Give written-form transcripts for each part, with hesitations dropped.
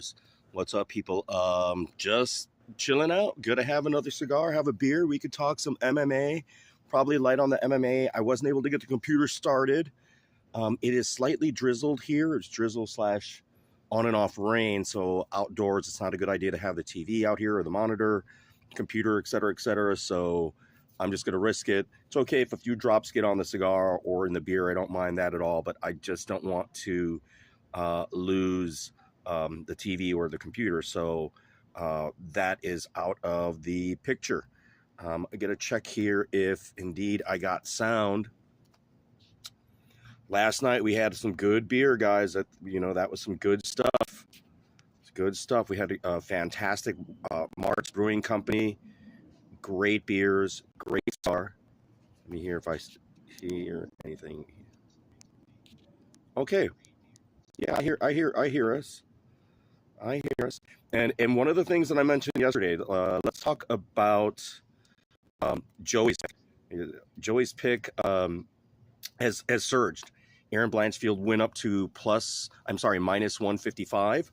Cigars. What's up, people? Just chilling out. Good to have another cigar, have a beer. We could talk some MMA. Probably light on the MMA. I wasn't able to get the computer started. It is slightly drizzled here. It's drizzle slash on and off rain. So outdoors, it's not a good idea to have the TV out here or the monitor, computer, etc., etc. So I'm just going to risk it. It's okay if a few drops get on the cigar or in the beer. I don't mind that at all, but I just don't want to lose the TV or the computer. So that is out of the picture. I got to check here if indeed I got sound. Last night we had some good beer, guys. That was some good stuff. It's good stuff. We had a fantastic March Brewing Company. Great beers, great cigar. Let me hear if I hear anything. Okay, yeah, I hear us. And one of the things that I mentioned yesterday. Let's talk about Joey's pick. Joey's pick has surged. Aaron Blanchfield went up to minus 155.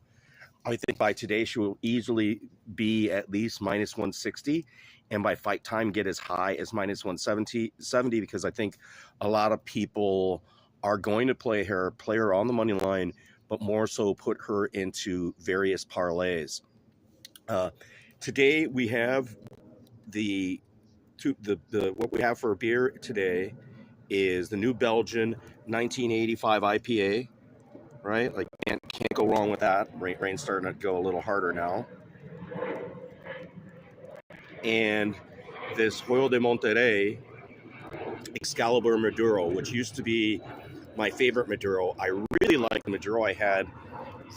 I think by today she will easily be at least minus 160, and by fight time get as high as minus 170 because I think a lot of people are going to play her on the money line, but more so put her into various parlays. Today we have what we have for a beer today is the new Belgian 1985 IPA, right? Like can't go wrong with that. Rain's starting to go a little harder now. And this Hoyo De Monterey Excalibur Maduro, which used to be my favorite Maduro. I really like the Maduro I had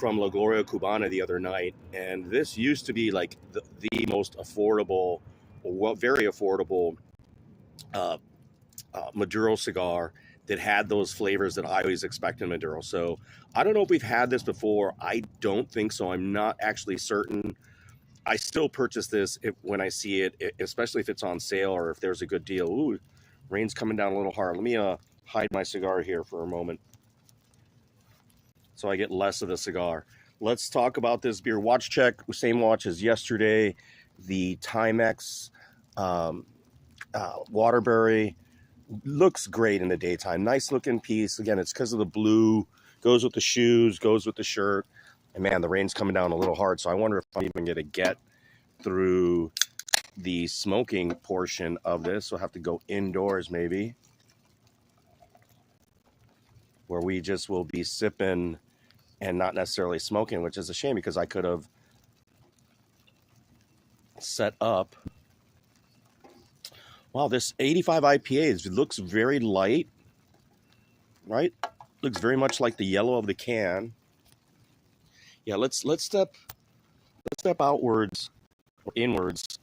from La Gloria Cubana the other night, and this used to be like the most affordable, very affordable Maduro cigar that had those flavors that I always expect in Maduro. So I don't know if we've had this before. I don't think so. I'm not actually certain. I still purchase this when I see it, especially if it's on sale or if there's a good deal. Ooh, rain's coming down a little hard. Let me hide my cigar here for a moment so I get less of the cigar. Let's talk about this beer. Watch check, same watch as yesterday. The Timex Waterbury. Looks great in the daytime. Nice looking piece. Again, it's because of the blue. Goes with the shoes, goes with the shirt. And man, the rain's coming down a little hard. So I wonder if I'm even going to get through the smoking portion of this. We'll have to go indoors maybe, where we just will be sipping and not necessarily smoking, which is a shame because I could have set up. Wow, this 85 IPA looks very light, right? Looks very much like the yellow of the can. Yeah, let's step outwards or inwards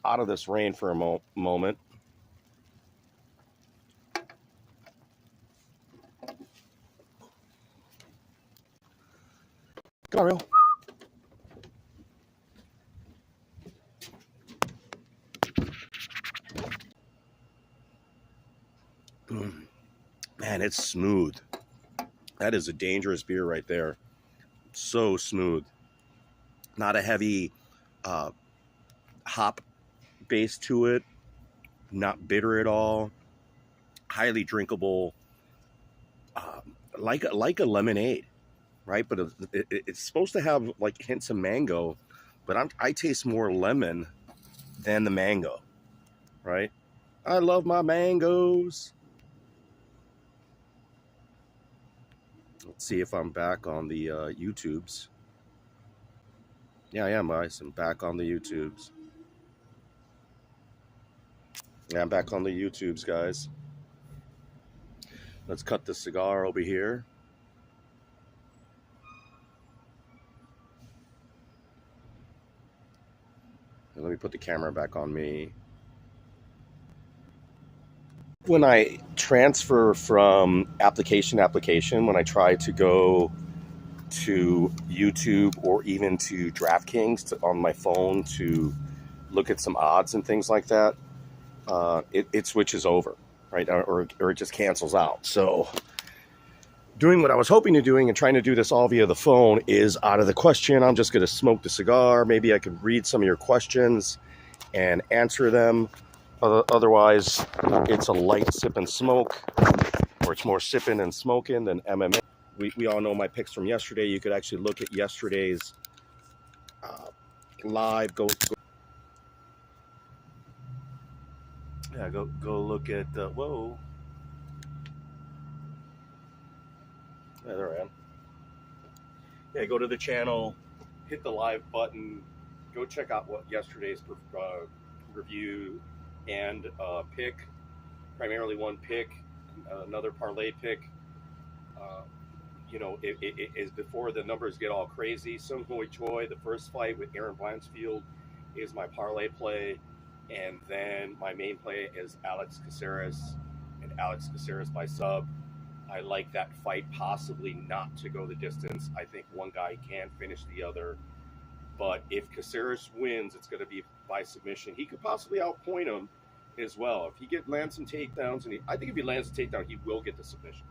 out of this rain for a moment. Come on, real. Man, it's smooth. That is a dangerous beer right there. So smooth. Not a heavy hop base to it. Not bitter at all. Highly drinkable. Like a lemonade, right? But it's supposed to have like hints of mango, but I taste more lemon than the mango, right? I love my mangoes. Let's see if I'm back on the YouTubes. Yeah, I am, guys. I'm back on the YouTubes. Yeah, I'm back on the YouTubes, guys. Let's cut the cigar over here. And let me put the camera back on me. When I transfer from application to application, when I try to go to YouTube or even to DraftKings on my phone to look at some odds and things like that, it switches over, right? Or it just cancels out. So doing what I was hoping to doing and trying to do this all via the phone is out of the question. I'm just going to smoke the cigar. Maybe I could read some of your questions and answer them. Otherwise, it's a light sip and smoke, or it's more sipping and smoking than MMA. We all know my picks from yesterday. You could actually look at yesterday's live. Go look at. Whoa. Yeah, there I am. Yeah, go to the channel, hit the live button, go check out what yesterday's review and pick, primarily one pick, another parlay pick. It is before the numbers get all crazy. Sung Hoi Choi, the first fight with Aaron Blanchfield, is my parlay play, and then my main play is Alex Caceres and Alex Caceres by sub. I like that fight possibly not to go the distance. I think one guy can finish the other. But if Caceres wins, it's going to be by submission. He could possibly outpoint him as well. If he lands some takedowns, and I think if he lands a takedown, he will get the submission.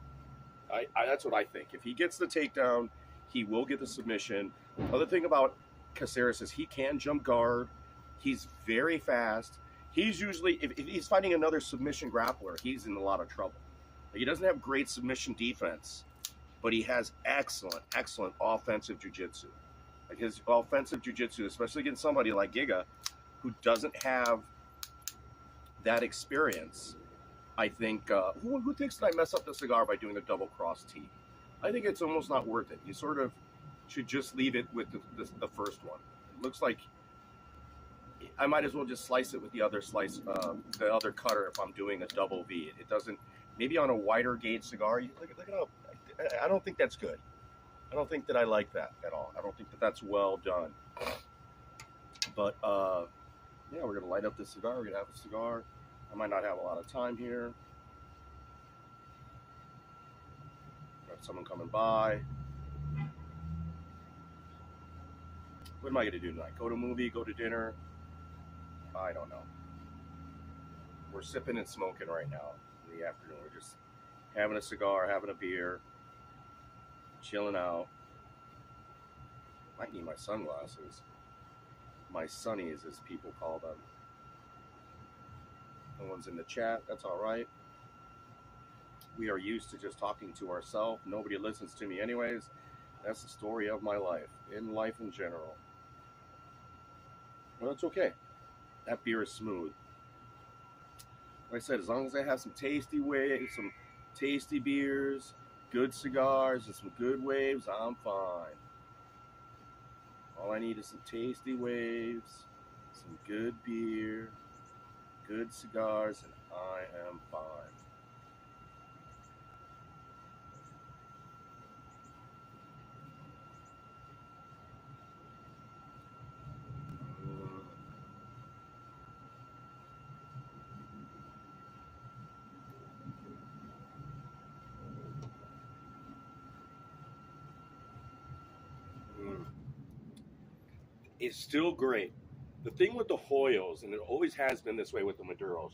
That's what I think. If he gets the takedown, he will get the submission. Other thing about Caceres is he can jump guard. He's very fast. He's usually, if he's fighting another submission grappler, he's in a lot of trouble. He doesn't have great submission defense, but he has excellent offensive jiu-jitsu. Like his offensive jiu-jitsu, especially against somebody like Giga, who doesn't have that experience. I think, who thinks that I mess up the cigar by doing a double cross T? I think it's almost not worth it. You sort of should just leave it with the first one. It looks like I might as well just slice it with the other the other cutter if I'm doing a double V. It doesn't. Maybe on a wider gauge cigar, look at how, I don't think that's good. I don't think that I like that at all. I don't think that that's well done. But, yeah, we're going to light up this cigar. We're going to have a cigar. I might not have a lot of time here. Got someone coming by. What am I going to do tonight? Go to a movie, go to dinner? I don't know. We're sipping and smoking right now. In the afternoon, we're just having a cigar, having a beer, chilling out. Might need my sunglasses, my sunnies as people call them. No one's in the chat. That's all right. We are used to just talking to ourselves. Nobody listens to me anyways. That's the story of my life, in life in general. Well, it's okay. That beer is smooth. Like I said, as long as I have some tasty waves, some tasty beers, good cigars, and some good waves, I'm fine. All I need is some tasty waves, some good beer, good cigars, and I am fine. It's still great. The thing with the Hoyos, and it always has been this way with the Maduros,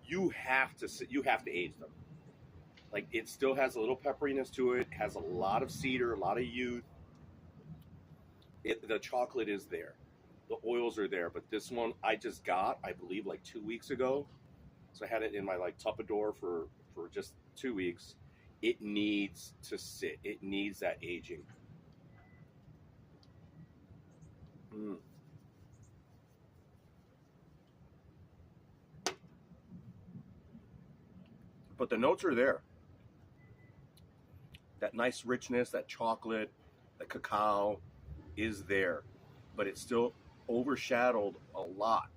you have to age them. Like, it still has a little pepperiness to it, has a lot of cedar, a lot of youth. The chocolate is there. The oils are there, but this one I just got, I believe, like 2 weeks ago. So I had it in my Tupperware for just 2 weeks. It needs to sit. It needs that aging. But the notes are there. That nice richness, that chocolate, the cacao is there, but it's still overshadowed a lot,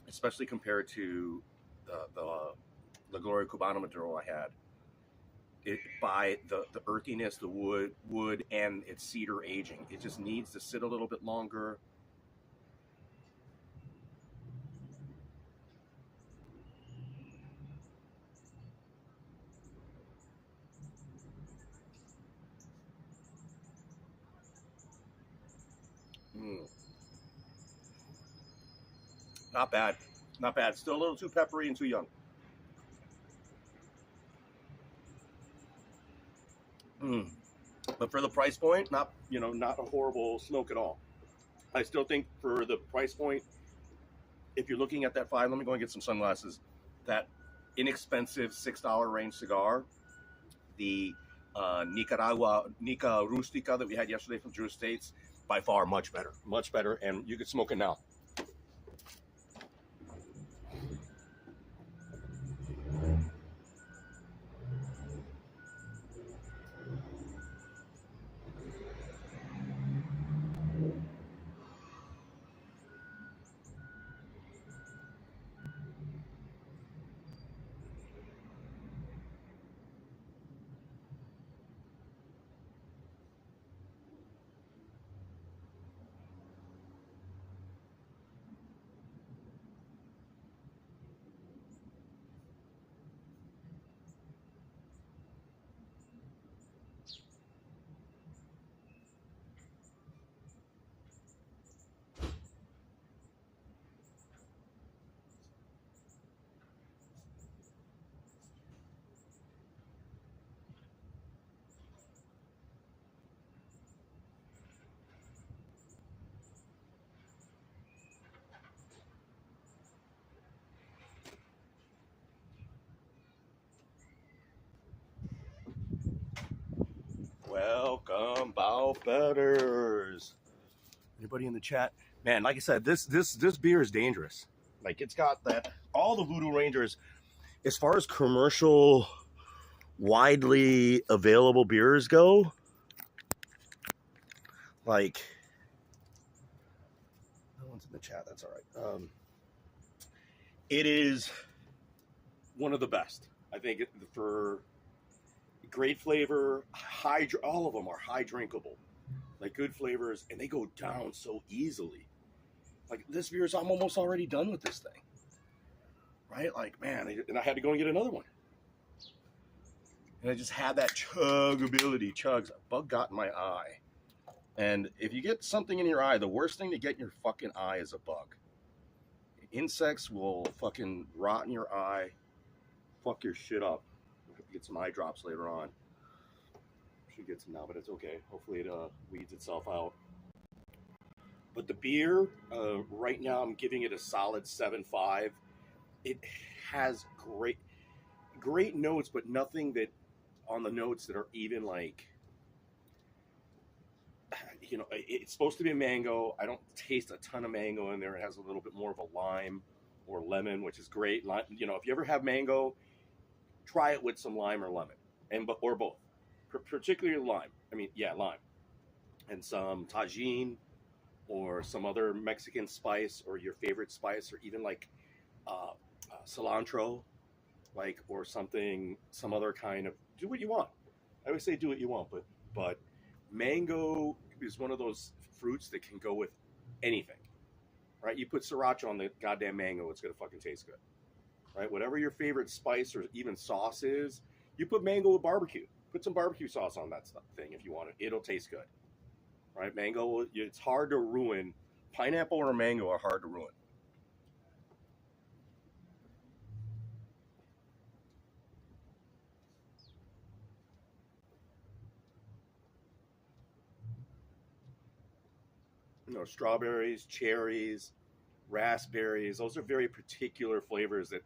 especially compared to the Gloria Cubana Maduro I had. By the earthiness, the wood, and its cedar aging. It just needs to sit a little bit longer. Not bad. Not bad. Still a little too peppery and too young. But for the price point, not not a horrible smoke at all. I still think for the price point, if you're looking at that five, let me go and get some sunglasses. That inexpensive $6 range cigar, the Nica Rustica that we had yesterday from Drew Estates, by far much better, and you could smoke it now. Welcome, Bowfetters. Anybody in the chat? Man, like I said, this beer is dangerous. Like, it's got that, all the Voodoo Rangers, as far as commercial, widely available beers go, like, no one's in the chat, that's all right. It is one of the best. I think for great flavor, all of them are high drinkable, like good flavors, and they go down so easily. Like, this beer is, I'm almost already done with this thing, right? Like, man, and I had to go and get another one. And I just had that chuggability. Chugs. A bug got in my eye. And if you get something in your eye, the worst thing to get in your fucking eye is a bug. Insects will fucking rot in your eye, fuck your shit up. I'll have to get some eye drops later on. Should get some now, but it's okay. Hopefully it weeds itself out. But the beer, right now I'm giving it a solid 7.5. It has great notes, but nothing that on the notes that are even like, it's supposed to be a mango. I don't taste a ton of mango in there. It has a little bit more of a lime or lemon, which is great. If you ever have mango, try it with some lime or lemon, or both, particularly lime. Lime and some tajin or some other Mexican spice or your favorite spice, or even like cilantro, or some other kind of, do what you want. I would say do what you want, but mango is one of those fruits that can go with anything, right? You put sriracha on the goddamn mango, it's gonna fucking taste good, right? Whatever your favorite spice or even sauce is, you put mango with barbecue. Put some barbecue sauce on that thing if you want it. It'll taste good, right? Mango, it's hard to ruin. Pineapple or mango are hard to ruin. Strawberries, cherries, raspberries, those are very particular flavors that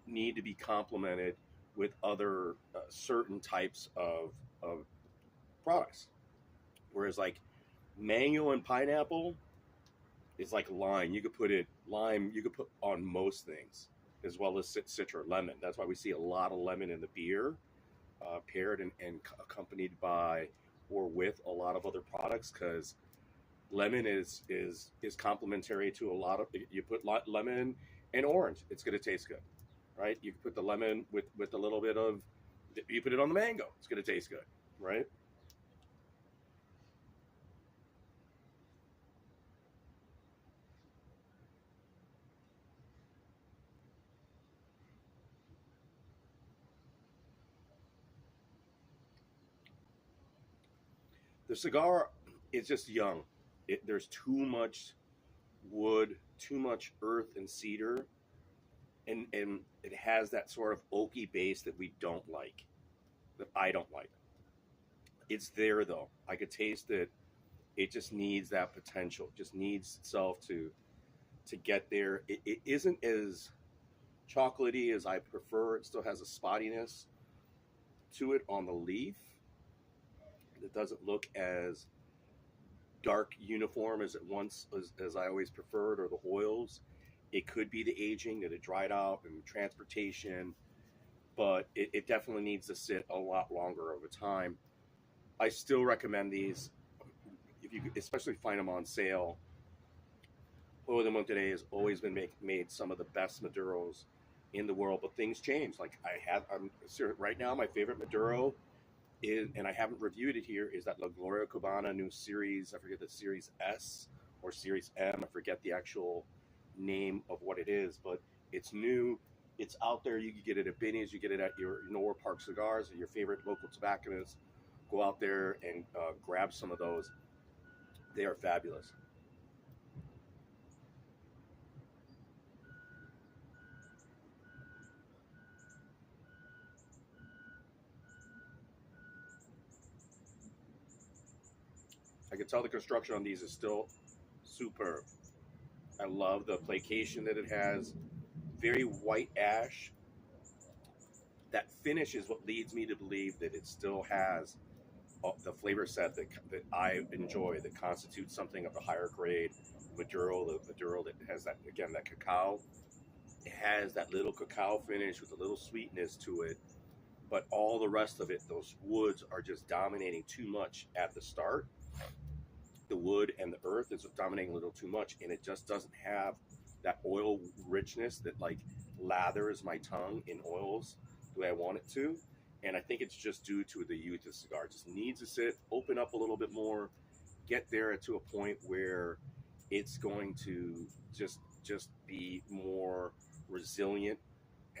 need to be complemented with other certain types of products. Whereas like mango and pineapple is like lime. You could put on most things, as well as citra, lemon. That's why we see a lot of lemon in the beer, paired and accompanied by or with a lot of other products, because lemon is complementary to a lot of. You put lemon and orange, it's going to taste good, right? You put the lemon with a little bit of, you put it on the mango, it's going to taste good, right? The cigar is just young. There's too much wood, too much earth and cedar, and it has that sort of oaky base that we don't like, that I don't like. It's there though. I could taste it. It just needs that potential. It just needs itself to get there. It isn't as chocolatey as I prefer. It still has a spottiness to it on the leaf. It doesn't look as dark uniform as it once as I always preferred, or the oils. It could be the aging that it dried out and transportation, but it definitely needs to sit a lot longer of a time. I still recommend these if you especially find them on sale. Hoyo De Monterey has always been made some of the best Maduros in the world, but things change. Like I'm right now, my favorite Maduro is, and I haven't reviewed it here, is that La Gloria Cubana new series. I forget the series S or series M. I forget the actual name of what it is, but it's new. It's out there. You can get it at Binny's. You get it at your Nor Park Cigars or your favorite local tobacconist. Go out there and grab some of those. They are fabulous. I can tell the construction on these is still superb. I love the placation that it has. Very white ash. That finish is what leads me to believe that it still has the flavor set that I enjoy, that constitutes something of a higher grade Maduro, the Maduro that has that, again, that cacao. It has that little cacao finish with a little sweetness to it, but all the rest of it, those woods are just dominating too much at the start. The wood and the earth is dominating a little too much, and it just doesn't have that oil richness that like lathers my tongue in oils the way I want it to. And I think it's just due to the youth of the cigar. It just needs to sit, open up a little bit more, get there to a point where it's going to just be more resilient.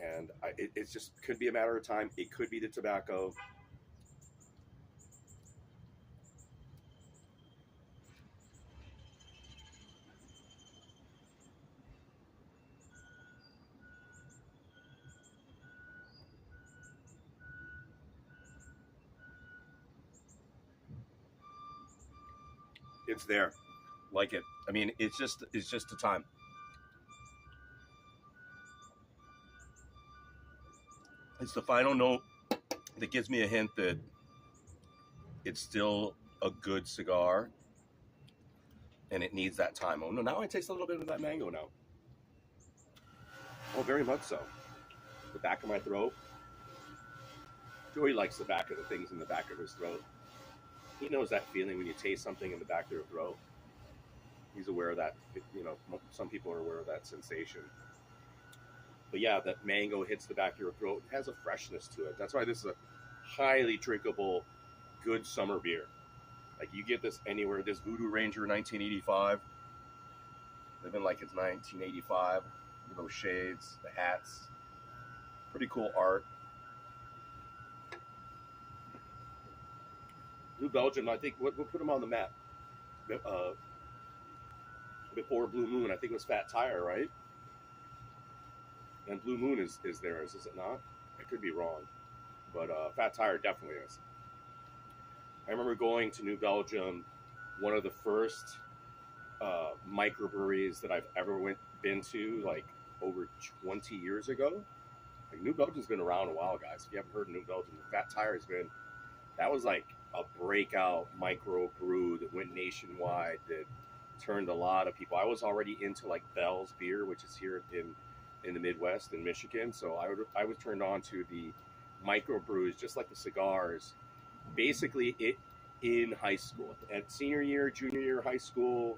And it's just could be a matter of time. It could be the tobacco. It's there. Like it. I mean, it's just the time. It's the final note that gives me a hint that it's still a good cigar and it needs that time. Oh no, now I taste a little bit of that mango now. Oh, very much so. The back of my throat. Joey likes the back of the things in the back of his throat. He knows that feeling when you taste something in the back of your throat. He's aware of that. You know, some people are aware of that sensation. But yeah, that mango hits the back of your throat. It has a freshness to it. That's why this is a highly drinkable, good summer beer. Like you get this anywhere. This Voodoo Ranger 1985, living like it's 1985. Those shades, the hats, pretty cool art. New Belgium, I think we'll put them on the map. Uh, Before Blue Moon, I think it was Fat Tire, right? And Blue Moon is theirs, is it not? I could be wrong, but Fat Tire definitely is. I remember going to New Belgium, one of the first microbreweries that I've ever been to, like over 20 years ago. Like New Belgium's been around a while, guys. If you haven't heard of New Belgium, Fat Tire has been. That was like a breakout micro brew that went nationwide. That turned a lot of people. I was already into like Bell's beer, which is here in the Midwest in Michigan. So I was turned on to the microbrews, just like the cigars. Basically, it in high school, at senior year, junior year, high school,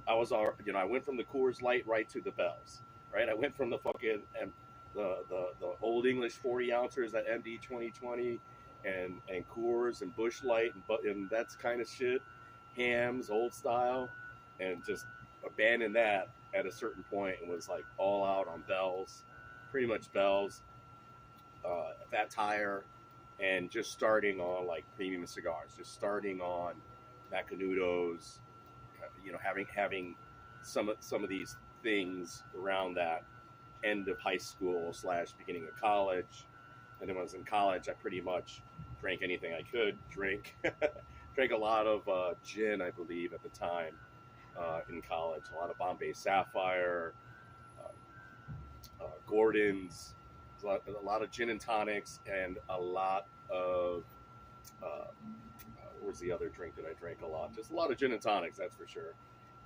I was all I went from the Coors Light right to the Bells. Right, I went from the fucking and the old English 40 ounces, that MD 2020, and Coors and Bush Light and that's kind of shit, hams, old style, and just abandoned that at a certain point and was like all out on Bells, pretty much Bells, Fat Tire, and just starting on like premium cigars, just starting on Macanudos, having some of these things around that end of high school / beginning of college. And then when I was in college, I pretty much drank anything I could drink. Drank a lot of gin, I believe, at the time in college. A lot of Bombay Sapphire, Gordon's, a lot of gin and tonics, and a lot of what was the other drink that I drank a lot? Just a lot of gin and tonics, that's for sure,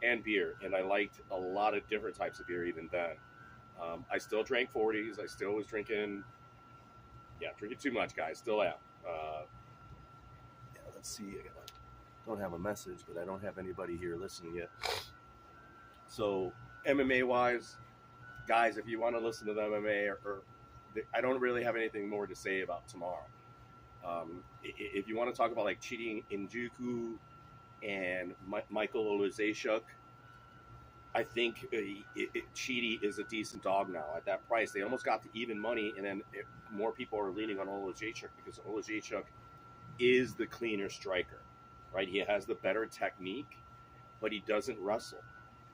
and beer. And I liked a lot of different types of beer even then. I still drank 40s. I still was drinking, drinking too much, guys. Still am. Let's see. Don't have a message, but I don't have anybody here listening yet. So MMA wise, guys, if you want to listen to the MMA, or I don't really have anything more to say about tomorrow. If you want to talk about like cheating Njuku and Michael Olazashuk, I think Cheaty is a decent dog now at that price. They almost got to even money, and then more people are leaning on Olazashuk because Olazashuk is the cleaner striker, right? He has the better technique, but he doesn't wrestle.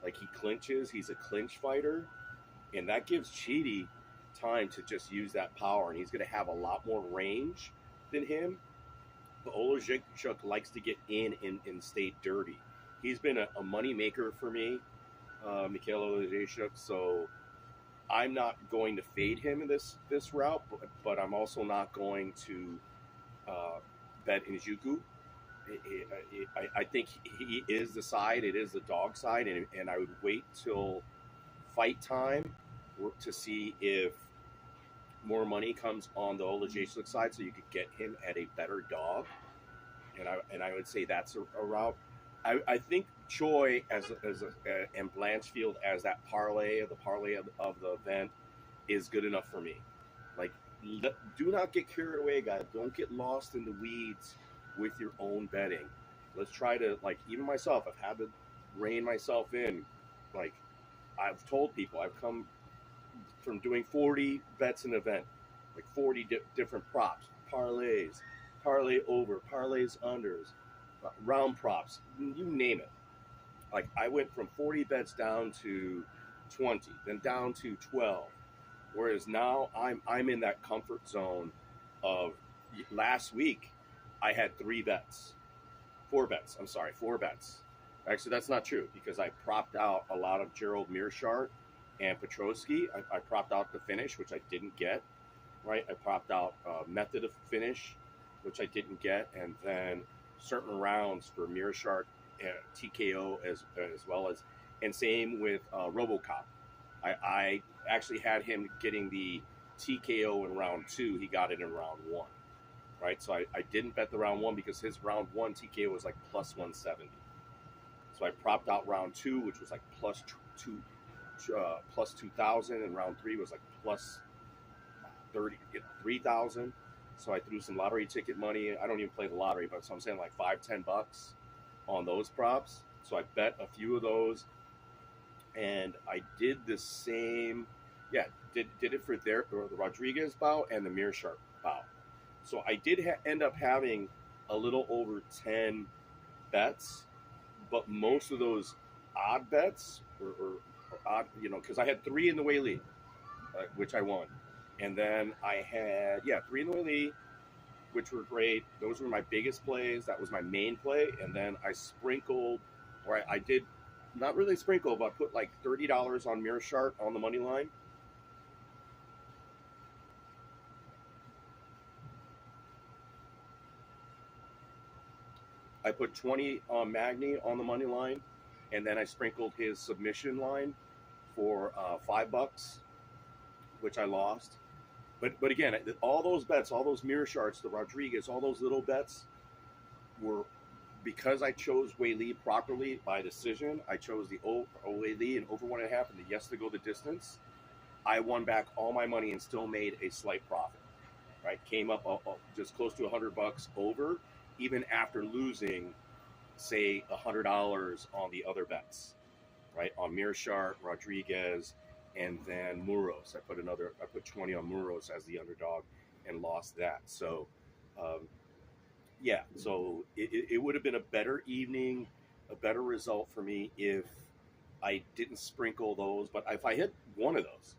Like, he clinches. He's a clinch fighter, and that gives Cheaty time to just use that power, and he's going to have a lot more range than him. But Olazashuk likes to get in and stay dirty. He's been a money maker for me, Mikhail Olazashuk, so I'm not going to fade him in this route, but I'm also not going to bet Njuku. I think he is the side. It is the dog side, and I would wait till fight time to see if more money comes on the Olazashuk side, so you could get him at a better dog. And I would say that's a route. I think Choi and Blanchfield as that parlay of the event is good enough for me. Like, do not get carried away, guys. Don't get lost in the weeds with your own betting. Let's try to, like, even myself, I've had to rein myself in. Like, I've told people, I've come from doing 40 bets an event, like 40 different props, parlays, parlay over, parlays unders, round props, you name it. Like, I went from 40 bets down to 20, then down to 12. Whereas now I'm in that comfort zone of last week I had 4 bets. Actually, that's not true because I propped out a lot of Gerald Mearshart and Petrosky. I propped out the finish, which I didn't get, right? I propped out method of finish, which I didn't get, and then certain rounds for Mearshart, TKO as well as, and same with RoboCop. I actually had him getting the TKO in round 2. He got it in round 1, right? So I didn't bet the round 1 because his round 1 TKO was like plus 170. So I propped out round 2, which was like plus 2,000, and round 3 was like plus 3,000. So I threw some lottery ticket money. I don't even play the lottery, but so I'm saying like $5-10 on those props. So I bet a few of those, and I did the same. Yeah, did it for the Rodriguez bout and the Mearshart bout. So I did end up having a little over 10 bets, but most of those odd bets or odd, because I had 3 in the Whaley, which I won. And then I had, 3 in the Whaley, which were great. Those were my biggest plays. That was my main play. And then I sprinkled, or I did, not really sprinkle, but I put like $30 on Mearshart on the money line. I put 20 on Magny on the money line, and then I sprinkled his submission line for $5, which I lost. But again, all those bets, all those Mearsharts, the Rodriguez, all those little bets were because I chose Whaley properly by decision. I chose the Whaley and over 1.5 and the yes to go the distance. I won back all my money and still made a slight profit. Right, came up just close to $100 over, even after losing, say, $100 on the other bets, right? On Mearshart, Rodriguez, and then Muros. I put 20 on Muros as the underdog and lost that. So, so it would have been a better evening, a better result for me if I didn't sprinkle those. But if I hit one of those,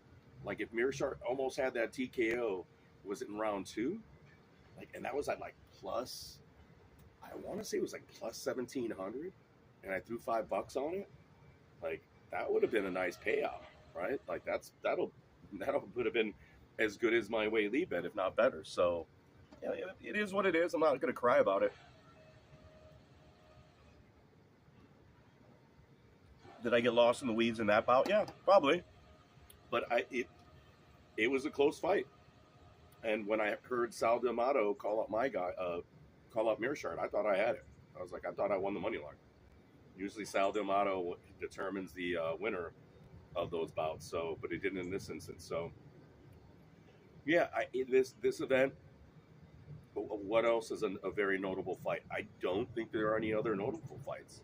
like if Mearshart almost had that TKO, was it in round 2? And that was at like plus, I want to say it was like plus 1,700, and I threw $5 on it. Like that would have been a nice payout, right? Like that'll would have been as good as my way lead bet, if not better. So yeah, it is what it is. I'm not going to cry about it. Did I get lost in the weeds in that bout? Yeah, probably. But it was a close fight. And when I heard Sal D'Amato call up my guy, call up Mearshart, I thought I had it. I was like, I thought I won the money line. Usually Sal D'Amato determines the winner of those bouts. So, but it didn't in this instance. So, yeah, this event. What else is a very notable fight? I don't think there are any other notable fights.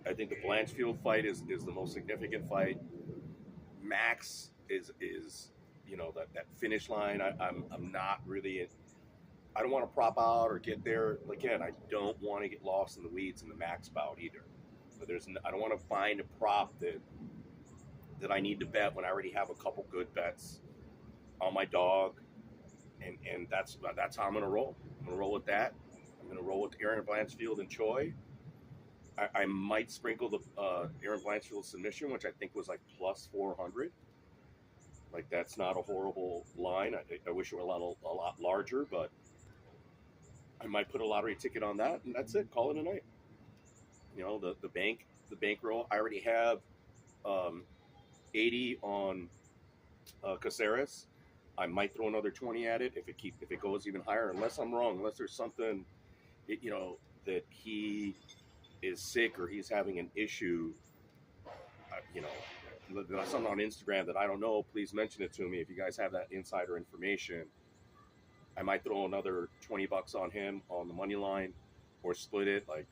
I think the Blanchfield fight is the most significant fight. Max is that finish line. I'm not really. I don't want to prop out or get there. Again, I don't want to get lost in the weeds in the Max bout either. So I don't want to find a prop that I need to bet when I already have a couple good bets on my dog, and that's how I'm going to roll. I'm going to roll with that. I'm going to roll with Aaron Blanchfield and Choi. I might sprinkle the Aaron Blanchfield submission, which I think was like plus 400. Like that's not a horrible line. I wish it were a lot larger, but I might put a lottery ticket on that, and that's it. Call it a night. You know, the bankroll. I already have 80 on Caceres. I might throw another 20 at it if it goes even higher, unless I'm wrong, unless there's something, that he is sick or he's having an issue. Something on Instagram that I don't know. Please mention it to me if you guys have that insider information. I might throw another $20 on him on the money line, or split it like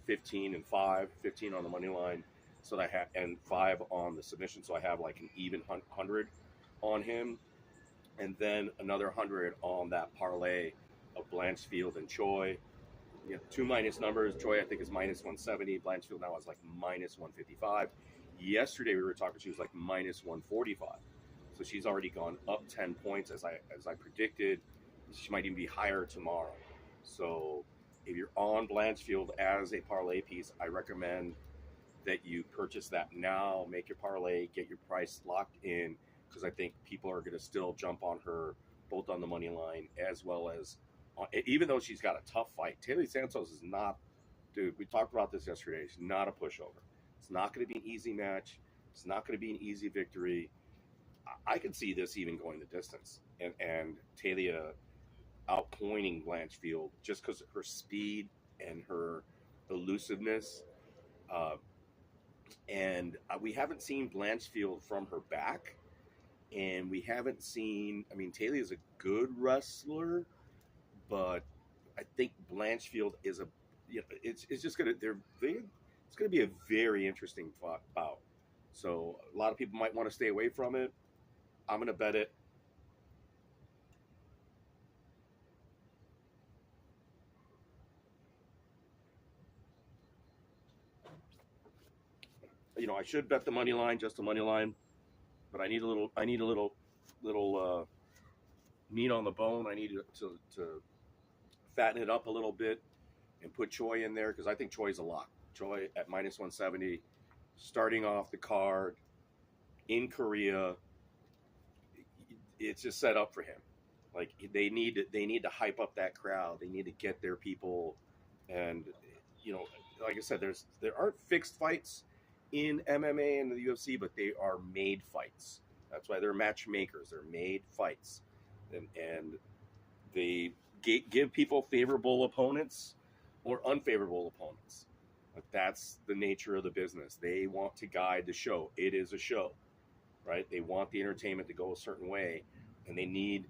15 and 5, 15 on the money line, so that I have, and 5 on the submission, so I have like an even 100 on him, and then another 100 on that parlay of Blanchfield and Choi. You have 2 minus numbers. Choi I think is minus 170. Blanchfield now is like minus 155. Yesterday we were talking, she was like minus 145. So she's already gone up 10 points as I predicted. She might even be higher tomorrow. So if you're on Blanchfield as a parlay piece, I recommend that you purchase that now, make your parlay, get your price locked in, because I think people are going to still jump on her both on the money line as well as even though she's got a tough fight. Taylor Santos is not, dude, we talked about this yesterday. She's not a pushover. It's not going to be an easy match. It's not going to be an easy victory. I could see this even going the distance, and Talia outpointing Blanchfield just because of her speed and her elusiveness. And we haven't seen Blanchfield from her back, and we haven't seen. I mean, Talia is a good wrestler, but I think Blanchfield is it's just gonna it's gonna be a very interesting bout. So a lot of people might want to stay away from it. I'm gonna bet it. I should bet the money line, just the money line, but I need a little meat on the bone. I need to fatten it up a little bit and put Choi in there, because I think Choi's a lock. Choi at minus 170, starting off the card in Korea. It's just set up for him. Like they need to hype up that crowd. They need to get their people, and like I said, there aren't fixed fights in MMA and the UFC, but they are made fights. That's why they're matchmakers. They're made fights, and they give people favorable opponents or unfavorable opponents. But that's the nature of the business. They want to guide the show. It is a show, right? They want the entertainment to go a certain way, and they need.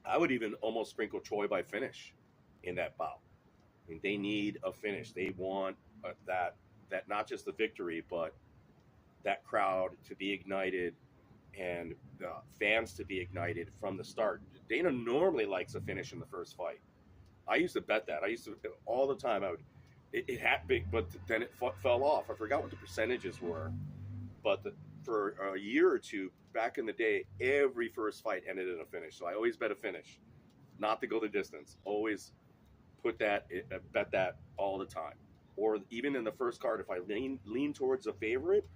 I would even almost sprinkle Choi by finish in that bout. I mean, they need a finish. They want that not just the victory, but that crowd to be ignited and the fans to be ignited from the start. Dana normally likes a finish in the first fight. I used to bet that. I used to all the time. It had big, but then it fell off. I forgot what the percentages were, but for a year or two back in the day, every first fight ended in a finish. So I always bet a finish. not to go the distance. Always put that, bet that all the time. Or even in the first card, if I lean towards a favorite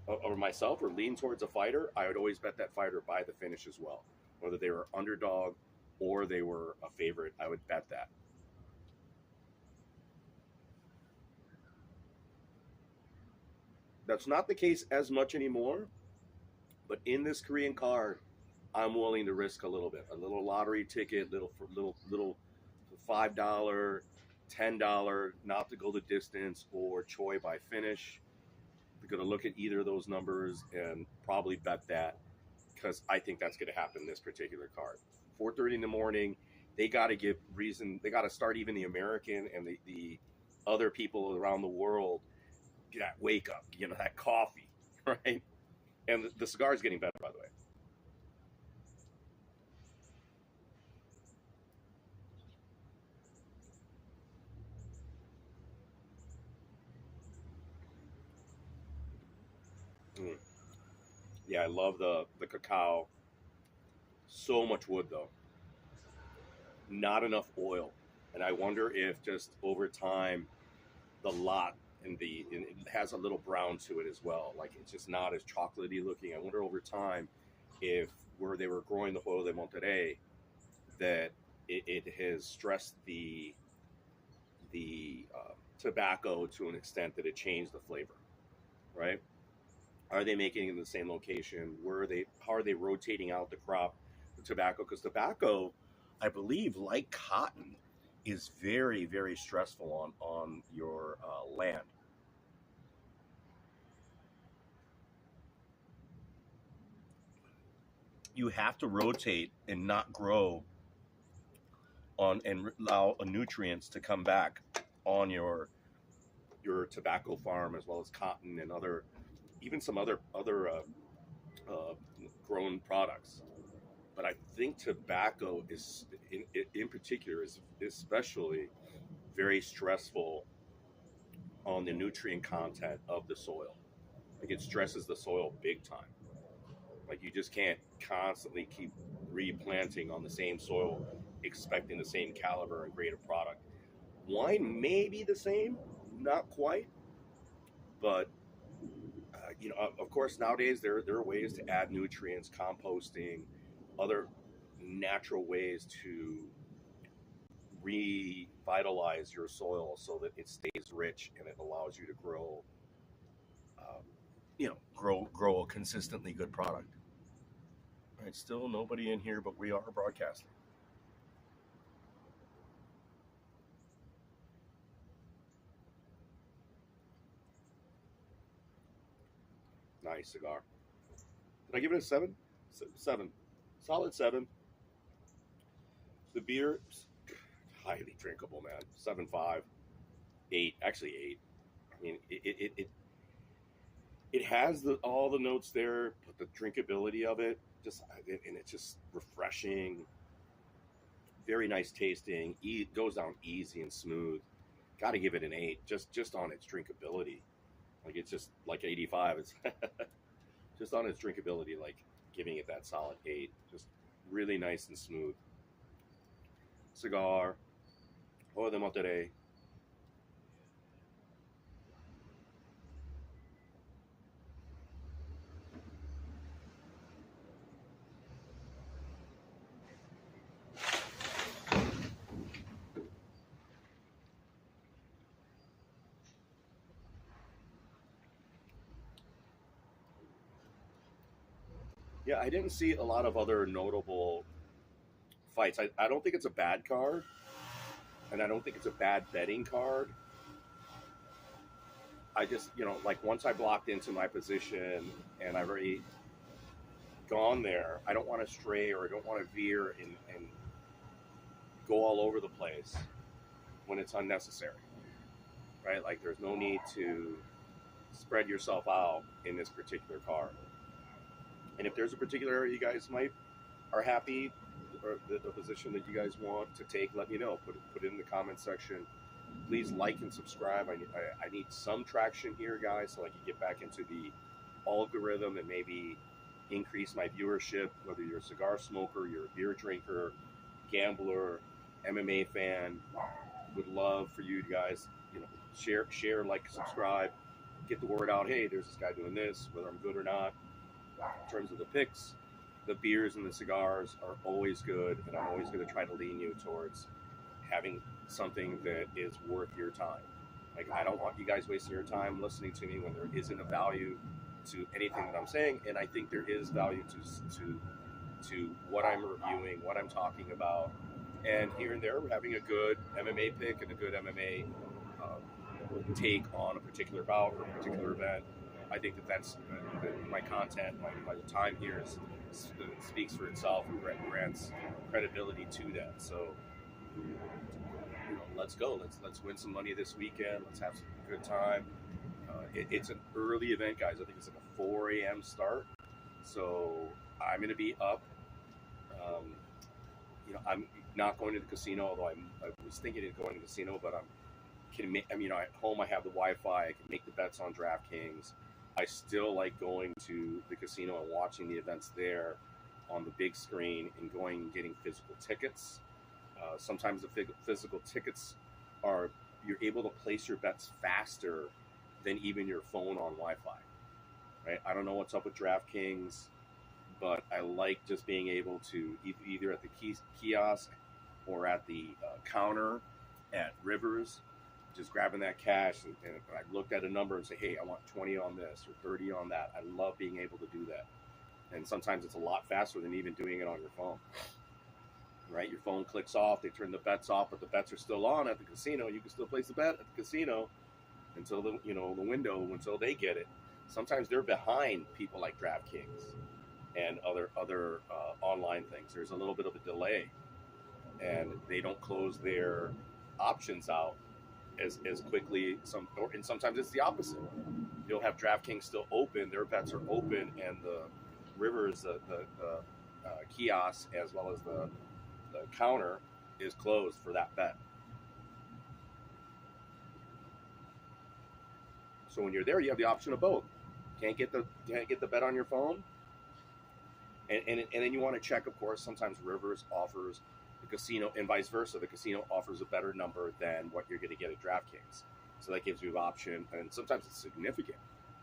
or myself, or lean towards a fighter, I would always bet that fighter by the finish as well. Whether they were underdog or they were a favorite, I would bet that. That's not the case as much anymore, but in this Korean card, I'm willing to risk a little bit, a little lottery ticket, little $5, $10, not to go the distance, or Choi by finish. We're going to look at either of those numbers and probably bet that, because I think that's going to happen in this particular card. 4:30 in the morning, they got to give reason. They got to start even the American and the other people around the world that wake up, that coffee, right? And the cigar is getting better, by the way. Mm. Yeah, I love the cacao. So much wood though, not enough oil, and I wonder if just over time the lot and it has a little brown to it as well. Like it's just not as chocolatey looking. I wonder over time if where they were growing the Hoyo De Monterey that it has stressed the tobacco to an extent that it changed the flavor, right? Are they making it in the same location? How are they rotating out the crop, the tobacco? Because tobacco, I believe, like cotton, is very, very stressful on your land. You have to rotate and not grow on and allow nutrients to come back on your tobacco farm, as well as cotton and other, even some other uh, grown products. But I think tobacco is in particular is especially very stressful on the nutrient content of the soil. Like it stresses the soil big time. Like you just can't constantly keep replanting on the same soil, expecting the same caliber and grade of product. Wine may be the same, not quite, but of course, nowadays there are ways to add nutrients, composting, other natural ways to revitalize your soil so that it stays rich and it allows you to grow, grow a consistently good product. All right, still nobody in here, but we are broadcasting. Nice cigar. Did I give it a seven? Seven, solid seven. The beer, highly drinkable, man. 7.5, 8, actually 8. I mean, it has all the notes there, but the drinkability of it and it's just refreshing, very nice tasting. Goes down easy and smooth. Got to give it an 8, just on its drinkability. Like it's just like 85. It's just on its drinkability, like giving it that solid 8. Just really nice and smooth cigar. Hoyo de Monterey. Yeah, I didn't see a lot of other notable fights. I don't think it's a bad card, and I don't think it's a bad betting card. I just, like once I blocked into my position and I've already gone there, I don't want to stray or I don't want to veer and go all over the place when it's unnecessary, right? Like there's no need to spread yourself out in this particular card. And if there's a particular area you guys might are happy or the position that you guys want to take, let me know. Put it in the comment section. Please like and subscribe. I need some traction here, guys, so I can get back into the algorithm and maybe increase my viewership, whether you're a cigar smoker, you're a beer drinker, gambler, MMA fan, would love for you guys, share, like, subscribe, get the word out. Hey, there's this guy doing this, whether I'm good or not. In terms of the picks, the beers and the cigars are always good, and I'm always going to try to lean you towards having something that is worth your time. Like, I don't want you guys wasting your time listening to me when there isn't a value to anything that I'm saying, and I think there is value to what I'm reviewing, what I'm talking about, and here and there we're having a good MMA pick and a good MMA take on a particular bout or a particular event. I think that's my content, my time here speaks for itself and grants credibility to that. So, let's go. Let's win some money this weekend. Let's have some good time. It's an early event, guys. I think it's like a 4 a.m. start. So I'm going to be up. I'm not going to the casino, although I was thinking of going to the casino, but at home I have the Wi-Fi. I can make the bets on DraftKings. I still like going to the casino and watching the events there on the big screen and going and getting physical tickets. Sometimes the physical tickets you're able to place your bets faster than even your phone on Wi-Fi. Right? I don't know what's up with DraftKings, but I like just being able to either at the kiosk or at the counter at Rivers, just grabbing that cash and I looked at a number and say, hey, I want 20 on this or 30 on that. I love being able to do that. And sometimes it's a lot faster than even doing it on your phone. Right? Your phone clicks off, they turn the bets off, but the bets are still on at the casino. You can still place the bet at the casino until the window, until they get it. Sometimes they're behind people like DraftKings and other online things. There's a little bit of a delay, and they don't close their options out as quickly. And sometimes it's the opposite. You'll have DraftKings still open, their bets are open, and the Rivers, the kiosk, as well as the counter is closed for that bet. So when you're there, you have the option of both. Can't get the bet on your phone, and then you want to check, of course. Sometimes Rivers offers the casino, and vice versa. The casino offers a better number than what you're going to get at DraftKings, so that gives you an option. And sometimes it's significant,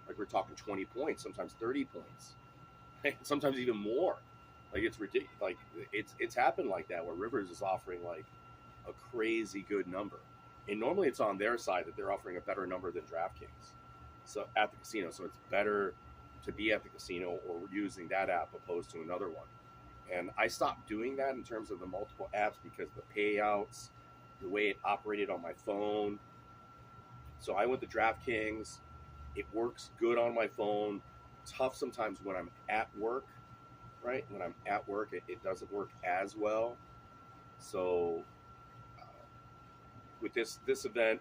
like we're talking 20 points, sometimes 30 points, sometimes even more. Like, it's ridiculous. Like, it's happened like that where Rivers is offering like a crazy good number, and normally it's on their side that they're offering a better number than DraftKings. So at the casino, so it's better to be at the casino or using that app opposed to another one. And I stopped doing that in terms of the multiple apps because the payouts, the way it operated on my phone. So I went to DraftKings. It works good on my phone. Tough sometimes when I'm at work, right? When I'm at work, it doesn't work as well. So with this event,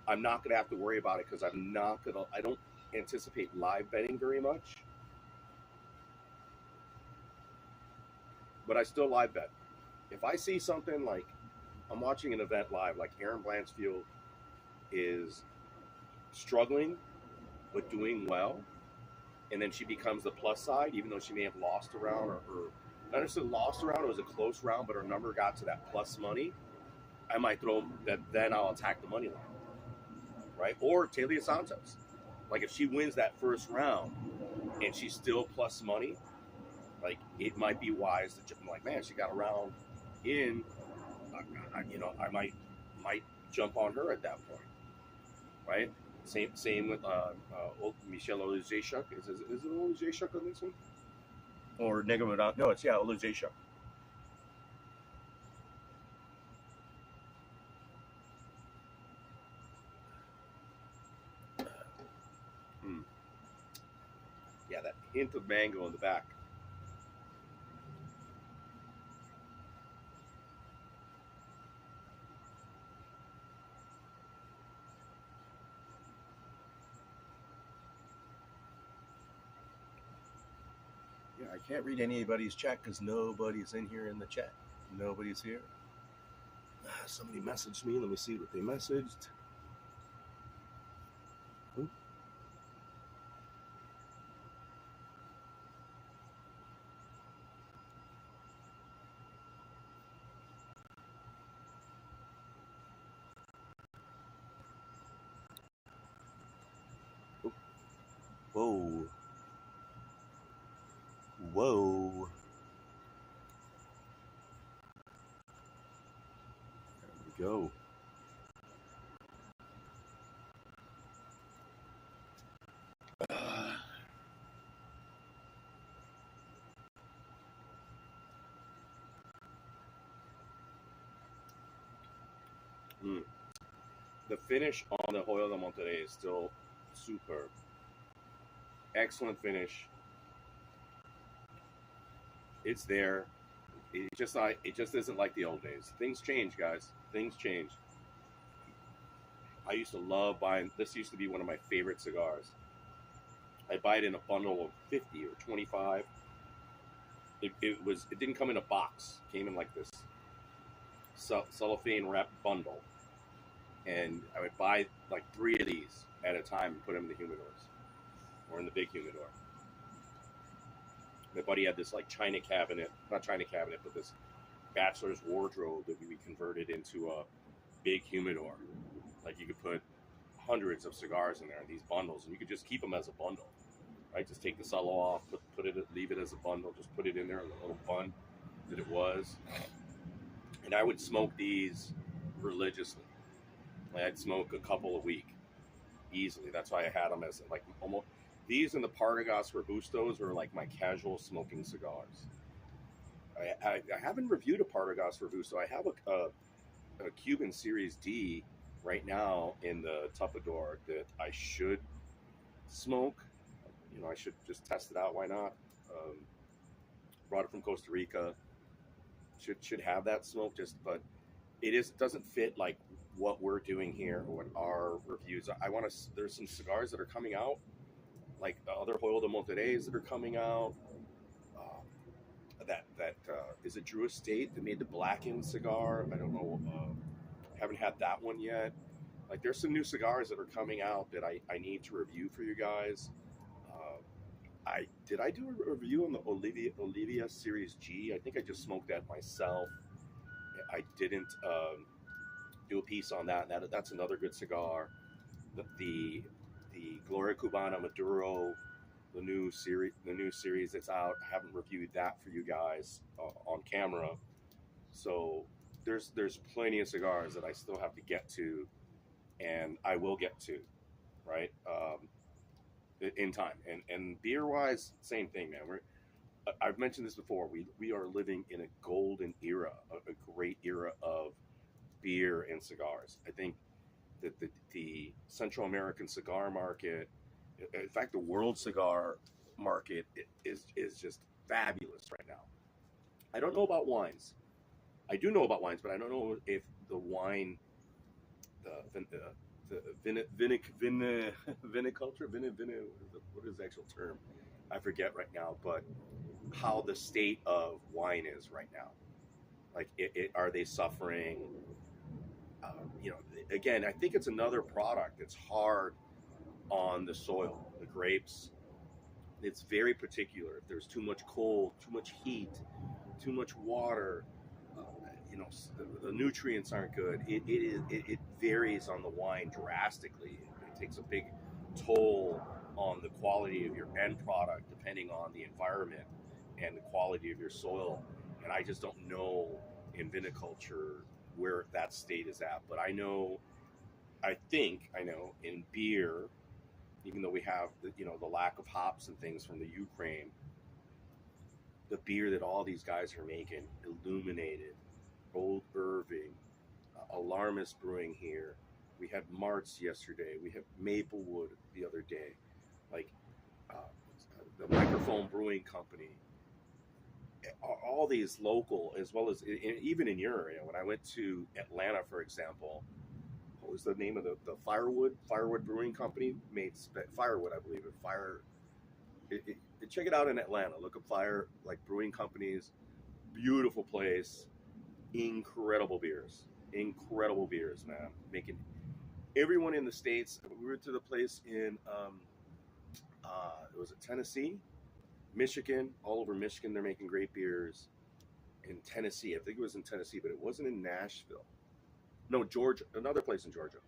I'm not going to have to worry about it because I don't anticipate live betting very much. But I still live bet. If I see something like I'm watching an event live, like Aaron Blanchfield is struggling but doing well, and then she becomes the plus side, even though she may have lost a round or not necessarily lost a round, it was a close round, but her number got to that plus money, I might throw that, then I'll attack the money line. Right? Or Talia Santos. Like, if she wins that first round and she's still plus money, like, it might be wise to jump. Like, man, she got a round in. I might jump on her at that point, right? Same with Michelle Olujeshuk. Is it Olujeshuk on this one? Or Negamadon? No, it's Olujeshuk. Yeah, that hint of mango in the back. Yeah, I can't read anybody's chat because nobody's in here in the chat. Nobody's here. Somebody messaged me. Let me see what they messaged. Ooh. Whoa. Whoa. There we go. Mm. The finish on the Hoyo De Monterey is still superb. Excellent finish. It's there. It just isn't like the old days. Things change, guys. Things change. I used to love buying. This used to be one of my favorite cigars. I buy it in a bundle of 50 or 25. It didn't come in a box. It came in like this cellophane wrapped bundle, and I would buy like 3 of these at a time and put them in the humidors or in the big humidor. My buddy had this like china cabinet, not china cabinet, but this bachelor's wardrobe that we converted into a big humidor. Like you could put hundreds of cigars in there in these bundles, and you could just keep them as a bundle, right? Just take the cello off, leave it as a bundle, just put it in there in the little bun that it was. And I would smoke these religiously. I'd smoke a couple a week easily. That's why I had them as like almost. These and the Partagas Robustos are like my casual smoking cigars. I haven't reviewed a Partagas Robusto. I have a Cuban Series D right now in the Tupperware that I should smoke. You know, I should just test it out. Why not? Brought it from Costa Rica. Should have that smoke. But it doesn't fit like what we're doing here or what our reviews. I want to. There's some cigars that are coming out, like the other Hoyo De Montereys that are coming out. Is it Drew Estate that made the blackened cigar? I don't know. Haven't had that one yet. Like there's some new cigars that are coming out that I need to review for you guys. I do a review on the Olivia Series G. I think I just smoked that myself. I didn't do a piece on that. That's another good cigar. The Gloria Cubana Maduro, the new series that's out. I haven't reviewed that for you guys on camera. So there's plenty of cigars that I still have to get to, and I will get to, right? In time. And beer wise, same thing, man. I've mentioned this before. We are living in a golden era, a great era of beer and cigars. I think that the Central American cigar market, in fact, the world cigar market is just fabulous right now. I don't know about wines. I do know about wines, but I don't know if the wine, the viniculture, what is the actual term? I forget right now, but how the state of wine is right now. Like, are they suffering? You know, again, I think it's another product that's hard on the soil, the grapes. It's very particular. If there's too much cold, too much heat, too much water, you know, the nutrients aren't good. It varies on the wine drastically. It takes a big toll on the quality of your end product, depending on the environment and the quality of your soil. And I just don't know in viniculture where that state is at. But I know in beer, even though we have the lack of hops and things from the Ukraine, the beer that all these guys are making, Illuminated, Old Irving, Alarmist Brewing here. We had Martz yesterday. We had Maplewood the other day. Like uh, the Microphone Brewing Company. All these local, as well as even in your area. When I went to Atlanta, for example, what was the name of the Firewood Brewing Company? Made Firewood, I believe. Check it out in Atlanta. Look up Fire, like brewing companies. Beautiful place. Incredible beers, man. Making everyone in the States. We went to the place in was it Tennessee, Michigan, all over Michigan. They're making great beers. In Tennessee, I think it was in Tennessee, but it wasn't in Nashville. No, Georgia, another place in Georgia.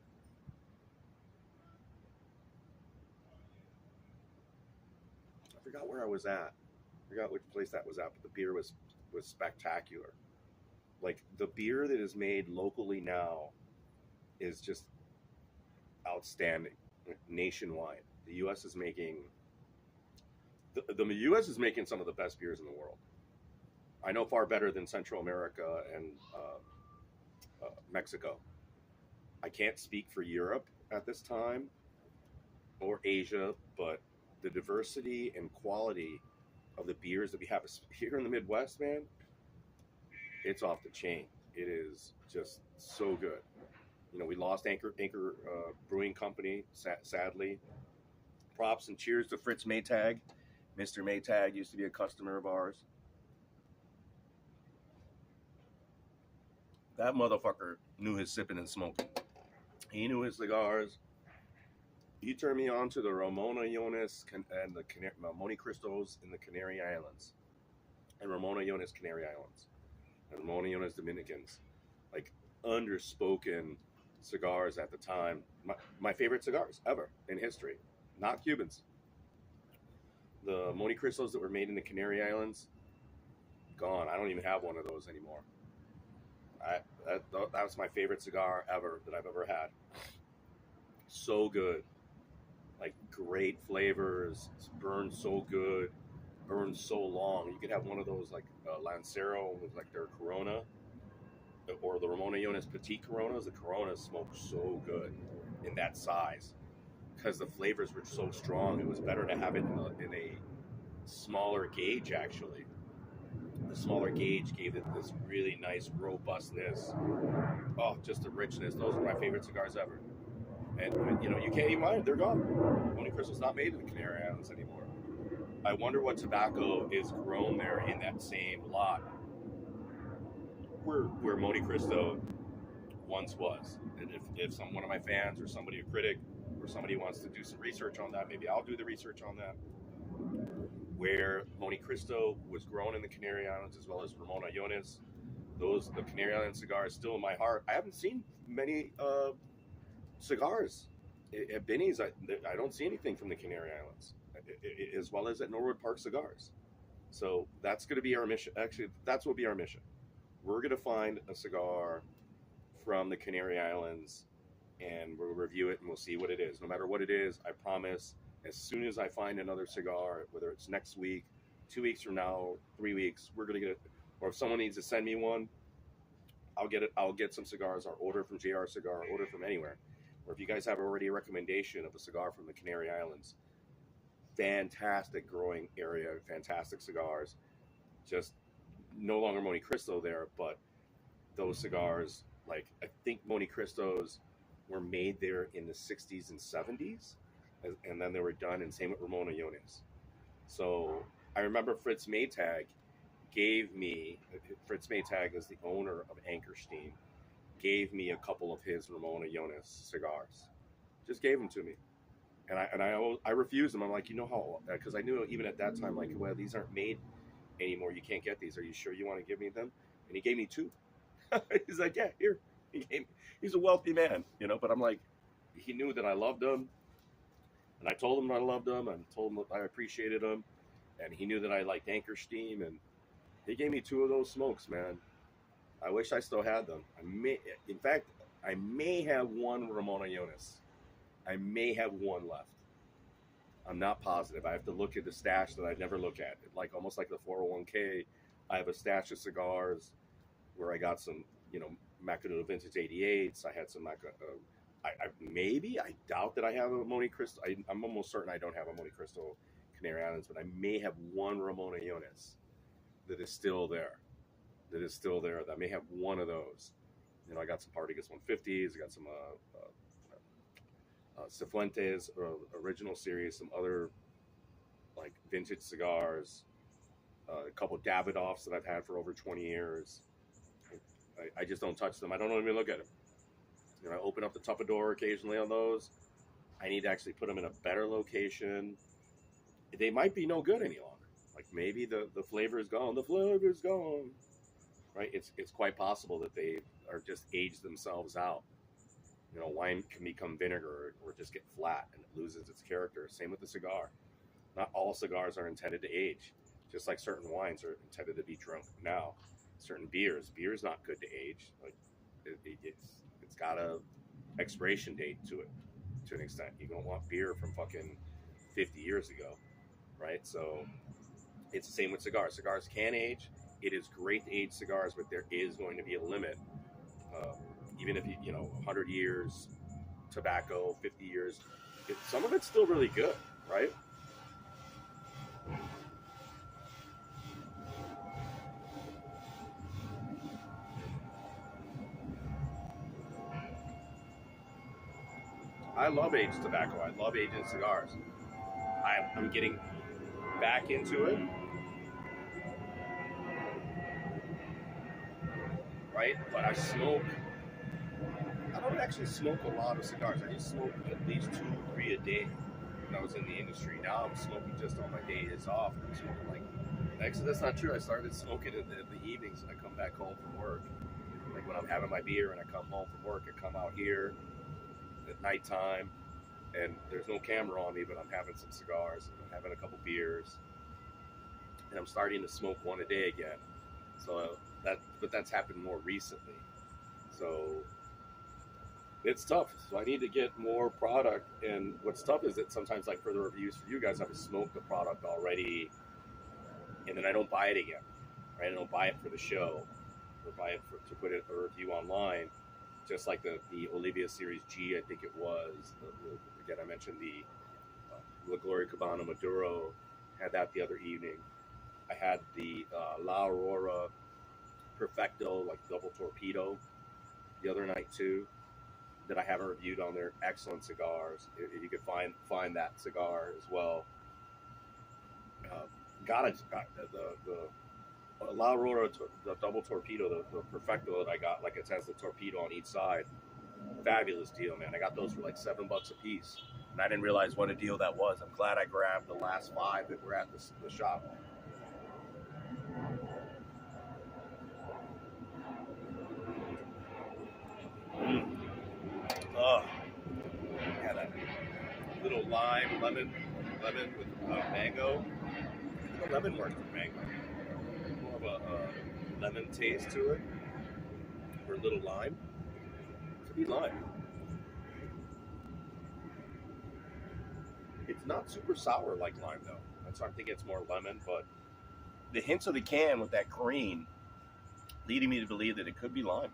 forgot where I was at. I forgot which place that was at, but the beer was spectacular. Like the beer that is made locally now is just outstanding nationwide. The U.S. is making the U.S. is making some of the best beers in the world. I know far better than Central America and Mexico. I can't speak for Europe at this time or Asia, but the diversity and quality of the beers that we have here in the Midwest, man, it's off the chain. It is just so good. You know, we lost Anchor Brewing Company, sadly. Props and cheers to Fritz Maytag. Mr. Maytag used to be a customer of ours. That motherfucker knew his sipping and smoking. He knew his cigars. He turned me on to the Ramona Jones and the Monte Cristos in the Canary Islands. And Ramona Jones Canary Islands. And Ramona Jones Dominicans. Like, underspoken cigars at the time. My favorite cigars ever in history. Not Cubans. The Monte Cristos that were made in the Canary Islands, gone. I don't even have one of those anymore. That was my favorite cigar ever that I've ever had. So good. Like, great flavors. It's burned so good. Burned so long. You could have one of those, like Lancero with like their Corona, or the Ramona Jones Petite Coronas. The Coronas smoke so good in that size because the flavors were so strong. It was better to have it in a smaller gauge, actually. The smaller gauge gave it this really nice robustness. Oh, just the richness. Those are my favorite cigars ever. And, you know, you can't even mind. They're gone. Monte Cristo's not made in the Canary Islands anymore. I wonder what tobacco is grown there in that same lot where Monte Cristo once was. And if one of my fans or somebody, a critic, or somebody wants to do some research on that, maybe I'll do the research on that. Where Monte Cristo was grown in the Canary Islands, as well as Ramona Jones. The Canary Island cigars still in my heart. I haven't seen many cigars at Binny's. I don't see anything from the Canary Islands, as well as at Norwood Park Cigars. So that's going to be our mission. Actually, that's what will be our mission. We're going to find a cigar from the Canary Islands, and we'll review it, and we'll see what it is. No matter what it is, I promise, as soon as I find another cigar, whether it's next week, 2 weeks from now, 3 weeks, we're going to get it. Or if someone needs to send me one, I'll get it. I'll get some cigars, or order from JR Cigar, or order from anywhere. Or if you guys have already a recommendation of a cigar from the Canary Islands, fantastic growing area, fantastic cigars. Just no longer Monte Cristo there, but those cigars, like, I think Monte Cristos were made there in the 60s and 70s, and then they were done, and same with Ramona Jones. So I remember Fritz Maytag is the owner of Ankerstein, gave me a couple of his Ramona Jones cigars. Just gave them to me. And I refused them. I'm like, you know how, because I knew even at that time, like, well, these aren't made anymore. You can't get these. Are you sure you want to give me them? And he gave me 2. He's like, yeah, here. He's a wealthy man, you know, but I'm like, he knew that I loved him. And I told him I loved him. And told him that I appreciated him. And he knew that I liked Ankerstein. And he gave me 2 of those smokes, man. I wish I still had them. In fact, I may have one Ramona Jones. I may have one left. I'm not positive. I have to look at the stash that I never look at. Like, almost like the 401k, I have a stash of cigars where I got some, you know, Macanudo Vintage 88s. I had some I doubt that I have a Monte Cristo. I'm almost certain I don't have a Monte Cristo Canary Islands, but I may have one Ramona Jones that is still there. That I may have one of those. You know, I got some Partagas 150s. I got some Cifuentes original series, some other like vintage cigars, a couple Davidoffs that I've had for over 20 years. I just don't touch them. I don't even look at them. You know, I open up the Tupperware occasionally on those. I need to actually put them in a better location. They might be no good any longer. Like, maybe the flavor is gone. The flavor is gone. Right? It's quite possible that they are just aged themselves out. You know, wine can become vinegar or just get flat and it loses its character. Same with the cigar. Not all cigars are intended to age, just like certain wines are intended to be drunk now. Certain beer is not good to age. Like it's got a expiration date to it to an extent. You don't want beer from fucking 50 years ago, right? So it's the same with cigars. Cigars can age. It is great to age cigars, but there is going to be a limit. Uh, Even if you know 100 years tobacco, 50 years, some of it's still really good, right? I love aged tobacco. I love aged cigars. I'm getting back into it, right? But I smoke. I don't actually smoke a lot of cigars. I just smoke at least 2, 3 a day when I was in the industry. Now I'm smoking just on my days off. I'm smoking like. Actually, that's not true. I started smoking in the evenings when I come back home from work. Like when I'm having my beer and I come home from work, I come out here at nighttime, and there's no camera on me, but I'm having some cigars, and I'm having a couple beers, and I'm starting to smoke one a day again. So but that's happened more recently. So it's tough. So I need to get more product, and what's tough is that sometimes, like for the reviews for you guys, I would smoke the product already, and then I don't buy it again. Right? I don't buy it for the show, or buy it to put it a review online. Just like the Olivia Series G, I think it was. Again, I mentioned the La Gloria Cabana Maduro. Had that the other evening. I had the La Aurora Perfecto, like double torpedo, the other night too. That I haven't reviewed on there. Excellent cigars. If you could find that cigar as well. Got it. Got the La Aurora, the double torpedo, the Perfecto that I got. Like it has the torpedo on each side. Fabulous deal, man. I got those for like $7 a piece, and I didn't realize what a deal that was. I'm glad I grabbed the last 5 that were at the shop. Oh, yeah, that little lemon with mango. The lemon works with mango. More of a lemon taste to it, or a little lime. Could be lime. It's not super sour like lime though. That's why I'm thinking it's more lemon, but the hints of the can with that green leading me to believe that it could be lime.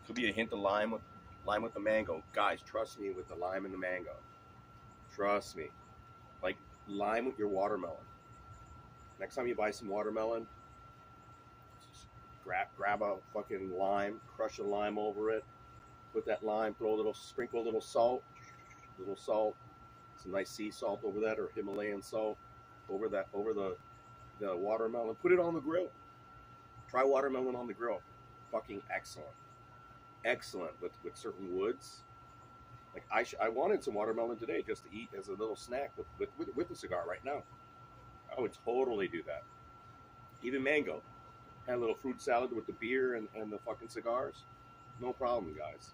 Could be a hint of lime with the mango. Guys, trust me with the lime and the mango. Trust me. Like lime with your watermelon. Next time you buy some watermelon, just grab a fucking lime, crush a lime over it, put that lime, sprinkle a little salt, some nice sea salt over that or Himalayan salt over the watermelon. Put it on the grill. Try watermelon on the grill. Fucking excellent. Excellent with certain woods. Like I wanted some watermelon today just to eat as a little snack with the cigar right now. I would totally do that. Even mango. Had a little fruit salad with the beer and the fucking cigars. No problem, guys.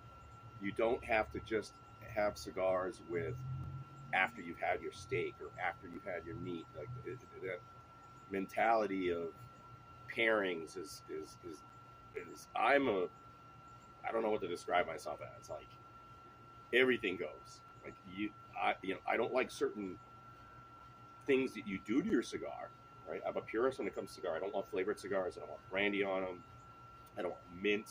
You don't have to just have cigars with after you've had your steak or after you've had your meat. Like that mentality of pairings is I don't know what to describe myself as. Like everything goes. Like I don't like certain things that you do to your cigar. Right? I'm a purist when it comes to cigar. I don't want flavored cigars. I don't want brandy on them. I don't want mint.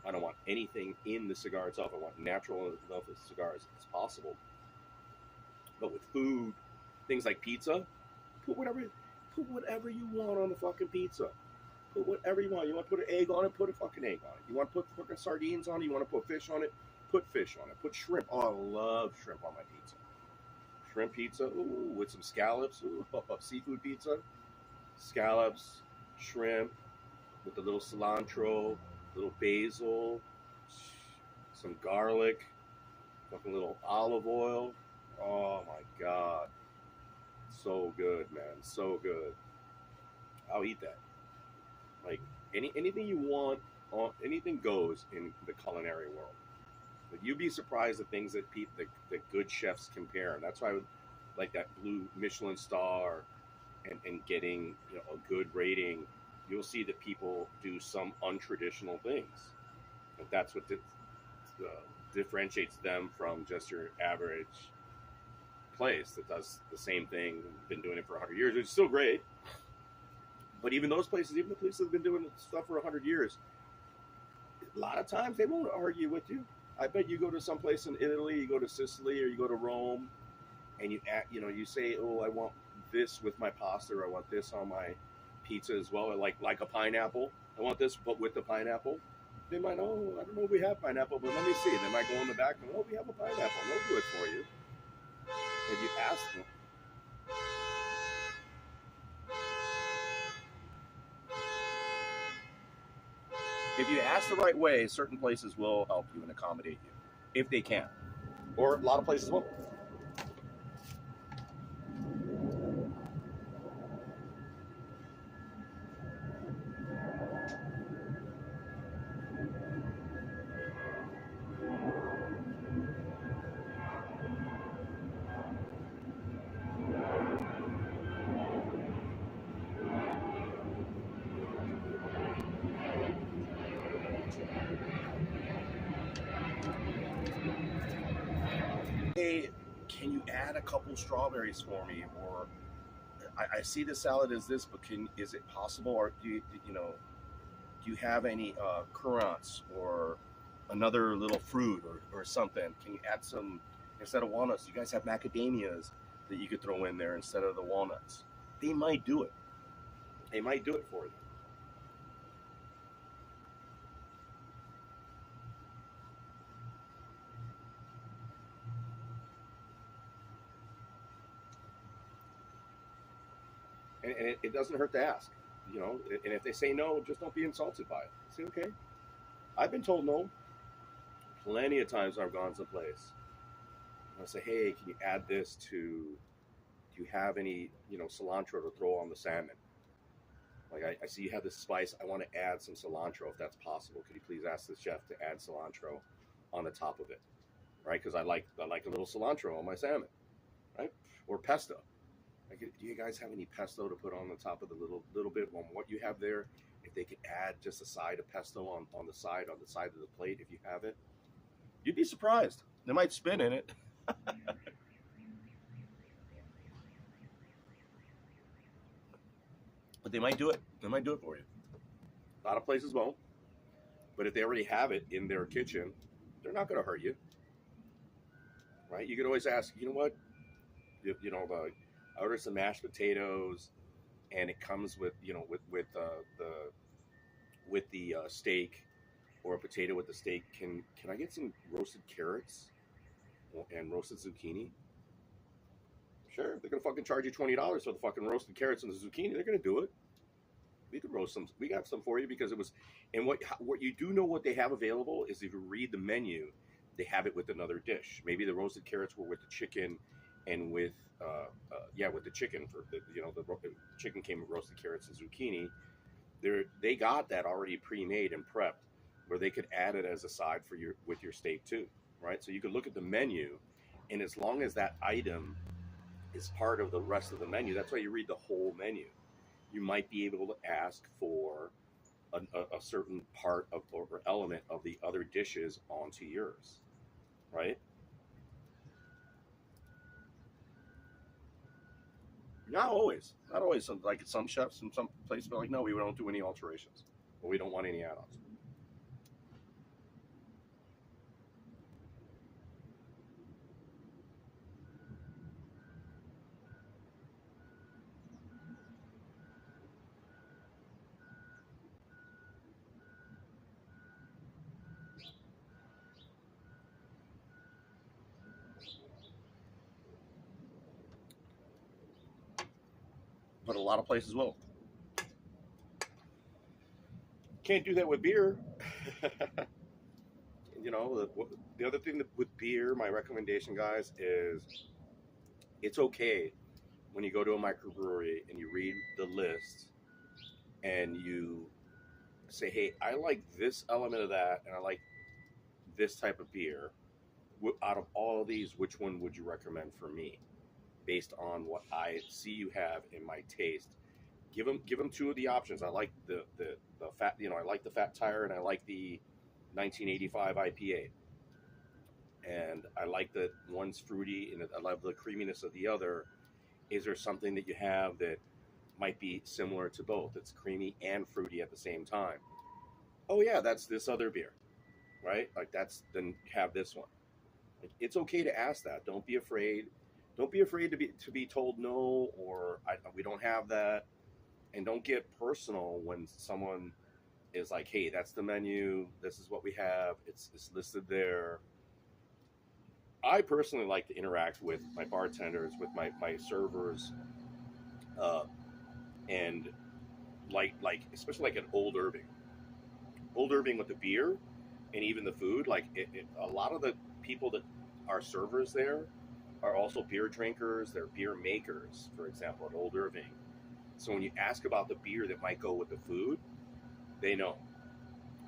I don't want anything in the cigar itself. I want natural enough of cigars as possible. But with food, things like pizza, put whatever you want on the fucking pizza. Put whatever you want. You want to put an egg on it, put a fucking egg on it. You want to put fucking sardines on it, you want to put fish on it, put fish on it. Put shrimp. Oh, I love shrimp on my pizza. Shrimp pizza, ooh, with some scallops, ooh, seafood pizza. Scallops, shrimp, with a little cilantro, little basil, some garlic, fucking little olive oil. Oh my god. So good, man. So good. I'll eat that. Like anything you want, anything goes in the culinary world. But you'd be surprised the things that good chefs compare, and that's why like that blue Michelin star and getting, you know, a good rating, you'll see that people do some untraditional things. And that's what uh, differentiates them from just your average place that does the same thing, been doing it for 100 years, which is still great. But even those places, even the places that have been doing stuff for 100 years, a lot of times they won't argue with you. I bet you go to some place in Italy, you go to Sicily, or you go to Rome, and you know, you say, "Oh, I want this with my pasta, or I want this on my pizza as well, like a pineapple. I want this, but with the pineapple." They might, "Oh, I don't know if we have pineapple, but let me see." They might go in the back and, "Oh, we have a pineapple. They'll do it for you." If you ask them, if you ask the right way, certain places will help you and accommodate you if they can, or a lot of places won't. Hey, can you add a couple strawberries for me? Or I see the salad as this, but is it possible? Or do you have any currants or another little fruit or something? Can you add some instead of walnuts? You guys have macadamias that you could throw in there instead of the walnuts. They might do it. They might do it for you. And it doesn't hurt to ask, you know. And if they say no, just don't be insulted by it. Say, okay, I've been told no plenty of times when I've gone someplace. I say, hey, can you add this to? Do you have any, cilantro to throw on the salmon? Like I see you have this spice. I want to add some cilantro if that's possible. Could you please ask the chef to add cilantro on the top of it, right? Because I like a little cilantro on my salmon, right? Or pesto. Like, do you guys have any pesto to put on the top of the little bit on what you have there? If they could add just a side of pesto on the side of the plate, if you have it, you'd be surprised. They might spin in it, but they might do it. They might do it for you. A lot of places won't, but if they already have it in their kitchen, they're not going to hurt you, right? You could always ask. You know what? I order some mashed potatoes, and it comes with the steak, or a potato with the steak. Can I get some roasted carrots and roasted zucchini? Sure, they're gonna fucking charge you $20 for the fucking roasted carrots and the zucchini. They're gonna do it. We could roast some. We got some for you because it was. And what you do know what they have available is if you read the menu, they have it with another dish. Maybe the roasted carrots were with the chicken, and with the chicken for the chicken came with roasted carrots and zucchini. They got that already pre-made and prepped, where they could add it as a side for your steak too, right? So you could look at the menu, and as long as that item is part of the rest of the menu, that's why you read the whole menu. You might be able to ask for a certain part of or element of the other dishes onto yours, right? Not always. Like some chefs in some places are like, no, we don't do any alterations, or we don't want any add-ons. But a lot of places will. Can't do that with beer. The other thing with beer, my recommendation, guys, is it's okay when you go to a microbrewery and you read the list and you say, hey, I like this element of that and I like this type of beer. Out of all of these, which one would you recommend for me? based on what I see you have in my taste. Give them two of the options. I like the fat, I like the Fat Tire, and I like the 1985 IPA, and I like that one's fruity, and I love the creaminess of the other. Is there something that you have that might be similar to both? It's creamy and fruity at the same time. Oh yeah, that's this other beer, right? Like that's then have this one. Like it's okay to ask that. Don't be afraid. Don't be afraid to be told no, or we don't have that, and don't get personal when someone is like, "Hey, that's the menu. This is what we have. It's listed there." I personally like to interact with my bartenders, with my servers, uh, and like especially like an Old Irving with the beer and even the food. Like a lot of the people that are servers there are also beer drinkers. They're beer makers, for example, at Old Irving. So when you ask about the beer that might go with the food, they know.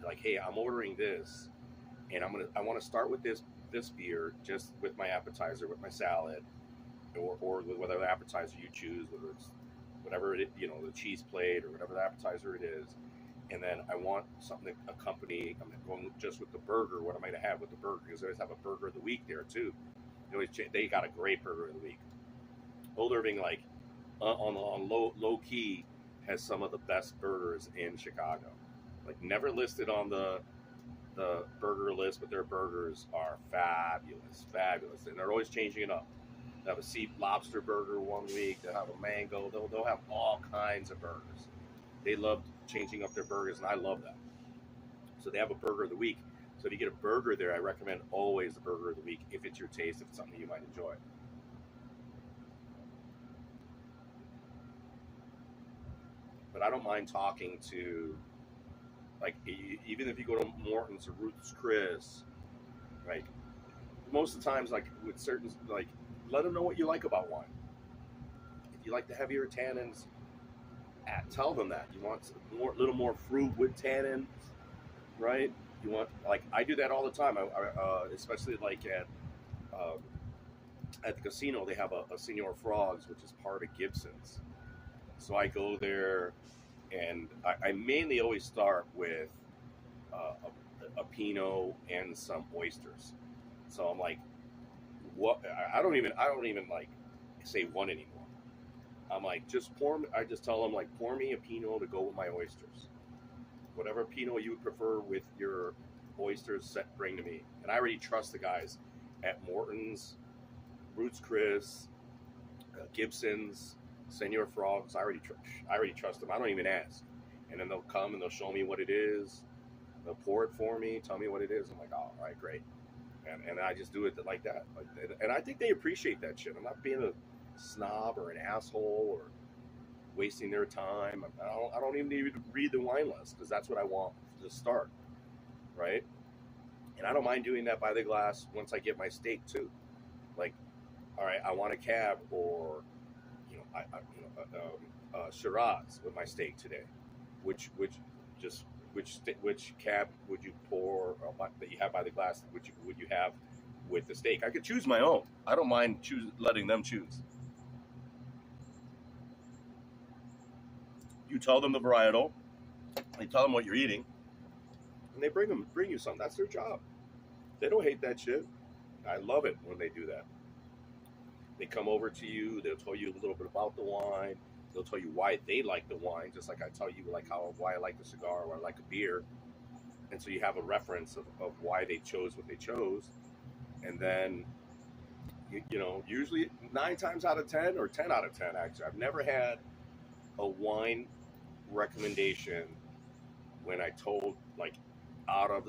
Like, hey, I'm ordering this, and I want to start with this beer just with my appetizer, with my salad, or with whatever appetizer you choose, whether it's whatever the cheese plate or whatever the appetizer it is. And then I want something to accompany. I'm going just with the burger. What am I going to have with the burger? Because they always have a burger of the week there too. They got a great burger of the week. Old Irving, like on low key, has some of the best burgers in Chicago. Like never listed on the burger list, but their burgers are fabulous, fabulous, and they're always changing it up. They have a sea lobster burger one week. They'll have a mango. They'll have all kinds of burgers. They love changing up their burgers, and I love that. So they have a burger of the week. So if you get a burger there, I recommend always the burger of the week if it's your taste, if it's something you might enjoy. But I don't mind talking to, like, even if you go to Morton's or Ruth's Chris, right? Most of the times, like with certain, like, let them know what you like about wine. If you like the heavier tannins, tell them that you want more, little more fruit with tannins, right? You want, like, I do that all the time. Especially like um, at the casino, they have a Senor Frogs, which is part of Gibson's. So I go there, and I mainly always start with a Pinot and some oysters. So I'm like, what? I don't even like say one anymore. I'm like, just pour me. I just tell them like, pour me a Pinot to go with my oysters. Whatever Pinot you would prefer with your oysters, bring to me. And I already trust the guys at Morton's, Roots Chris, Gibson's, Senor Frogs. I already trust them. I don't even ask. And then they'll come and they'll show me what it is. They'll pour it for me, tell me what it is. I'm like, oh, all right, great. And I just do it like that. And I think they appreciate that shit. I'm not being a snob or an asshole or wasting their time. I don't even need to read the wine list because that's what I want to start, right? And I don't mind doing that by the glass once I get my steak too. Like, all right, I want a cab, or Shiraz with my steak today. Which which cab would you pour, that you have by the glass? Would you have with the steak? I could choose my own. I don't mind letting them choose. You tell them the varietal. You tell them what you're eating, and they bring you some. That's their job. They don't hate that shit. I love it when they do that. They come over to you. They'll tell you a little bit about the wine. They'll tell you why they like the wine, just like I tell you like why I like the cigar or I like a beer. And so you have a reference of why they chose what they chose. And then usually 9 times out of 10, or 10 out of 10 actually, I've never had a wine recommendation when I told, like,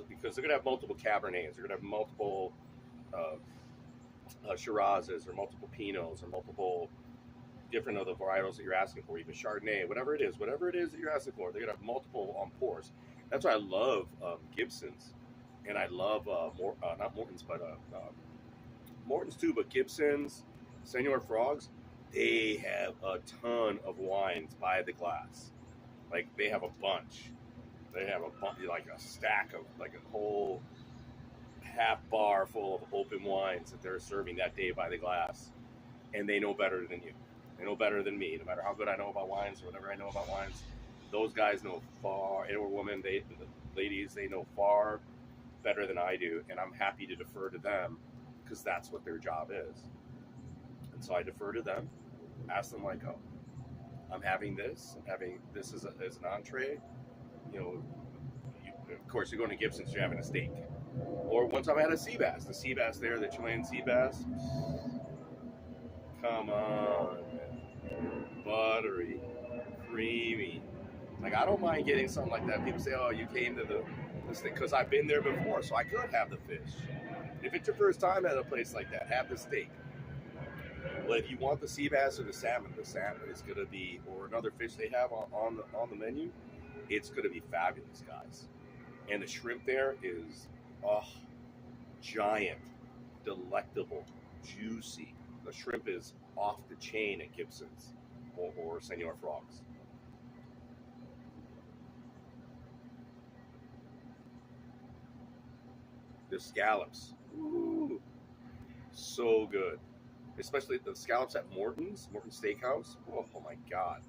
because they're gonna have multiple Cabernets, they're gonna have multiple uh, Shirazes, or multiple Pinots, or multiple different other varietals that you're asking for, even Chardonnay, whatever it is that you're asking for, they're gonna have multiple on pours. That's why I love Gibson's, and I love not Morton's, but Morton's too, but Gibson's, Senor Frogs. They have a ton of wines by the glass. Like they have a bunch. They have a bunch, like a stack of, like a whole half bar full of open wines that they're serving that day by the glass. and they know better than you. They know better than me. No matter how good I know about wines or whatever I know about wines, those guys know far, or women, the ladies, they know far better than I do, and I'm happy to defer to them because that's what their job is. And so I defer to them, ask them like, oh, I'm having this as an entree. You know, of course, you're going to Gibson's, you're having a steak. Or one time I had a sea bass. The sea bass there, the Chilean sea bass. Come on, man. Buttery, creamy. Like, I don't mind getting something like that. People say, oh, you came to this thing, because I've been there before, so I could have the fish. If it's your first time at a place like that, have the steak. But if you want the sea bass or the salmon is going to be, or another fish they have on the menu, it's going to be fabulous, guys. And the shrimp there is, oh, giant, delectable, juicy. The shrimp is off the chain at Gibson's or Senor Frogs. The scallops, ooh, so good. Especially the scallops at Morton Steakhouse. Oh my God.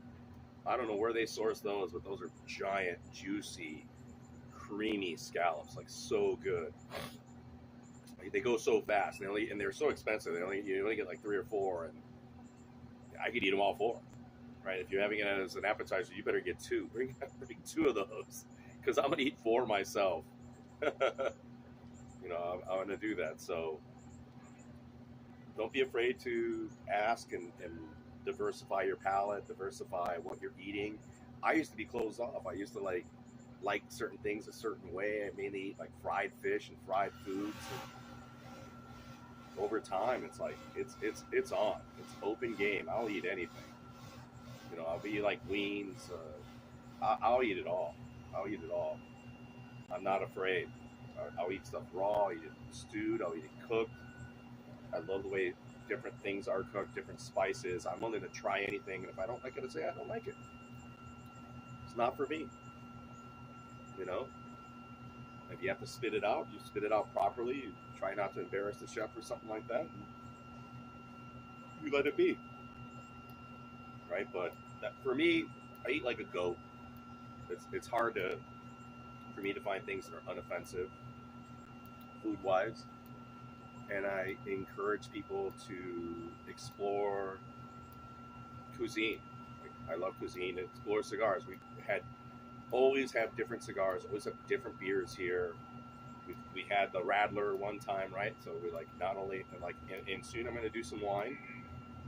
I don't know where they source those, but those are giant, juicy, creamy scallops. Like, so good. Like, they go so fast. And they're so expensive. You only get like 3 or 4, and I could eat them all 4. Right? If you're having it as an appetizer, you better get 2. Bring 2 of those, because I'm gonna eat 4 myself. You know, I'm gonna do that. So don't be afraid to ask and diversify your palate, diversify what you're eating. I used to be closed off. I used to like certain things a certain way. I mainly eat like fried fish and fried foods. And over time, it's like it's on. It's open game. I'll eat anything. You know, I'll be like weens. I'll eat it all. I'll eat it all. I'm not afraid. I'll eat stuff raw. I'll eat it stewed. I'll eat it cooked. I love the way different things are cooked, different spices. I'm willing to try anything, and if I don't like it, I say I don't like it. It's not for me. You know? If you have to spit it out, you spit it out properly. You try not to embarrass the chef or something like that. You let it be. Right? But for me, I eat like a goat. It's hard for me to find things that are unoffensive, food-wise. And I encourage people to explore cuisine. I love cuisine. Explore cigars. Always have different cigars. Always have different beers here. We had the Radler one time, right? So we like not only and soon I'm going to do some wine.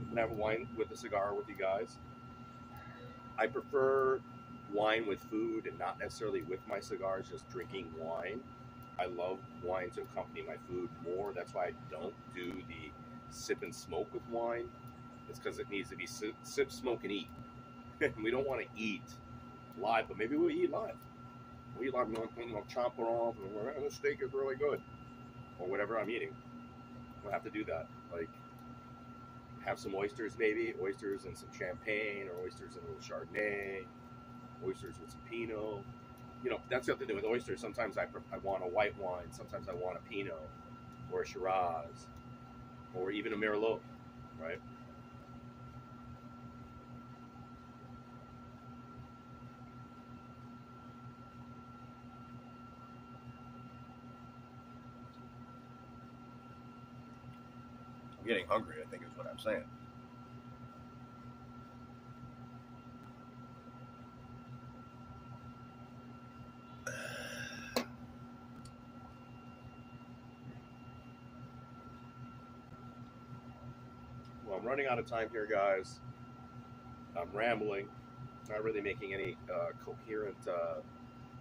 I'm going to have a wine with a cigar with you guys. I prefer wine with food and not necessarily with my cigars. Just drinking wine. I love wine to accompany my food more. That's why I don't do the sip and smoke with wine. It's because it needs to be sip, smoke, and eat. We don't want to eat live, but maybe we'll eat live. We'll eat live, we'll chomp it off, and the steak is really good. Or whatever I'm eating. We'll have to do that. Like, have some oysters maybe. Oysters and some champagne, or oysters and a little Chardonnay. Oysters with some Pinot. You know, that's the other thing with oysters. Sometimes I want a white wine. Sometimes I want a Pinot or a Shiraz or even a Merlot, right? I'm getting hungry, I think is what I'm saying. Well, I'm running out of time here, guys. I'm rambling, not really making any coherent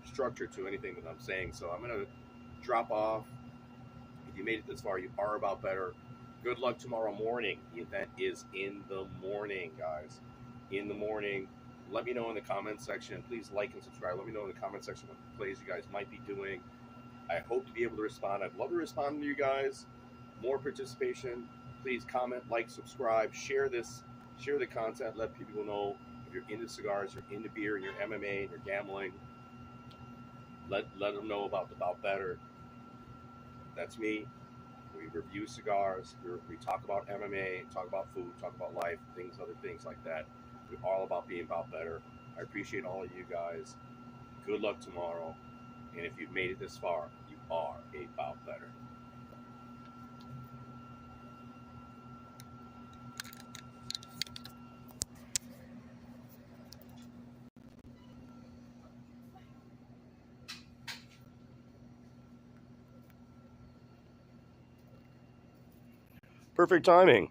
structure to anything that I'm saying. So I'm going to drop off. If you made it this far, you are about better. Good luck tomorrow morning. The event is in the morning, guys. In the morning. Let me know in the comments section. Please like and subscribe. Let me know in the comment section what plays you guys might be doing. I hope to be able to respond. I'd love to respond to you guys. More participation. Please comment, like, subscribe, share this, share the content. Let people know if you're into cigars, you're into beer, and you're MMA, and you're gambling. Let them know about the About Better. That's me. We We review cigars. We talk about MMA, talk about food, talk about life, other things like that. We're all about being about better. I appreciate all of you guys. Good luck tomorrow. And if you've made it this far, you are about better. Perfect timing.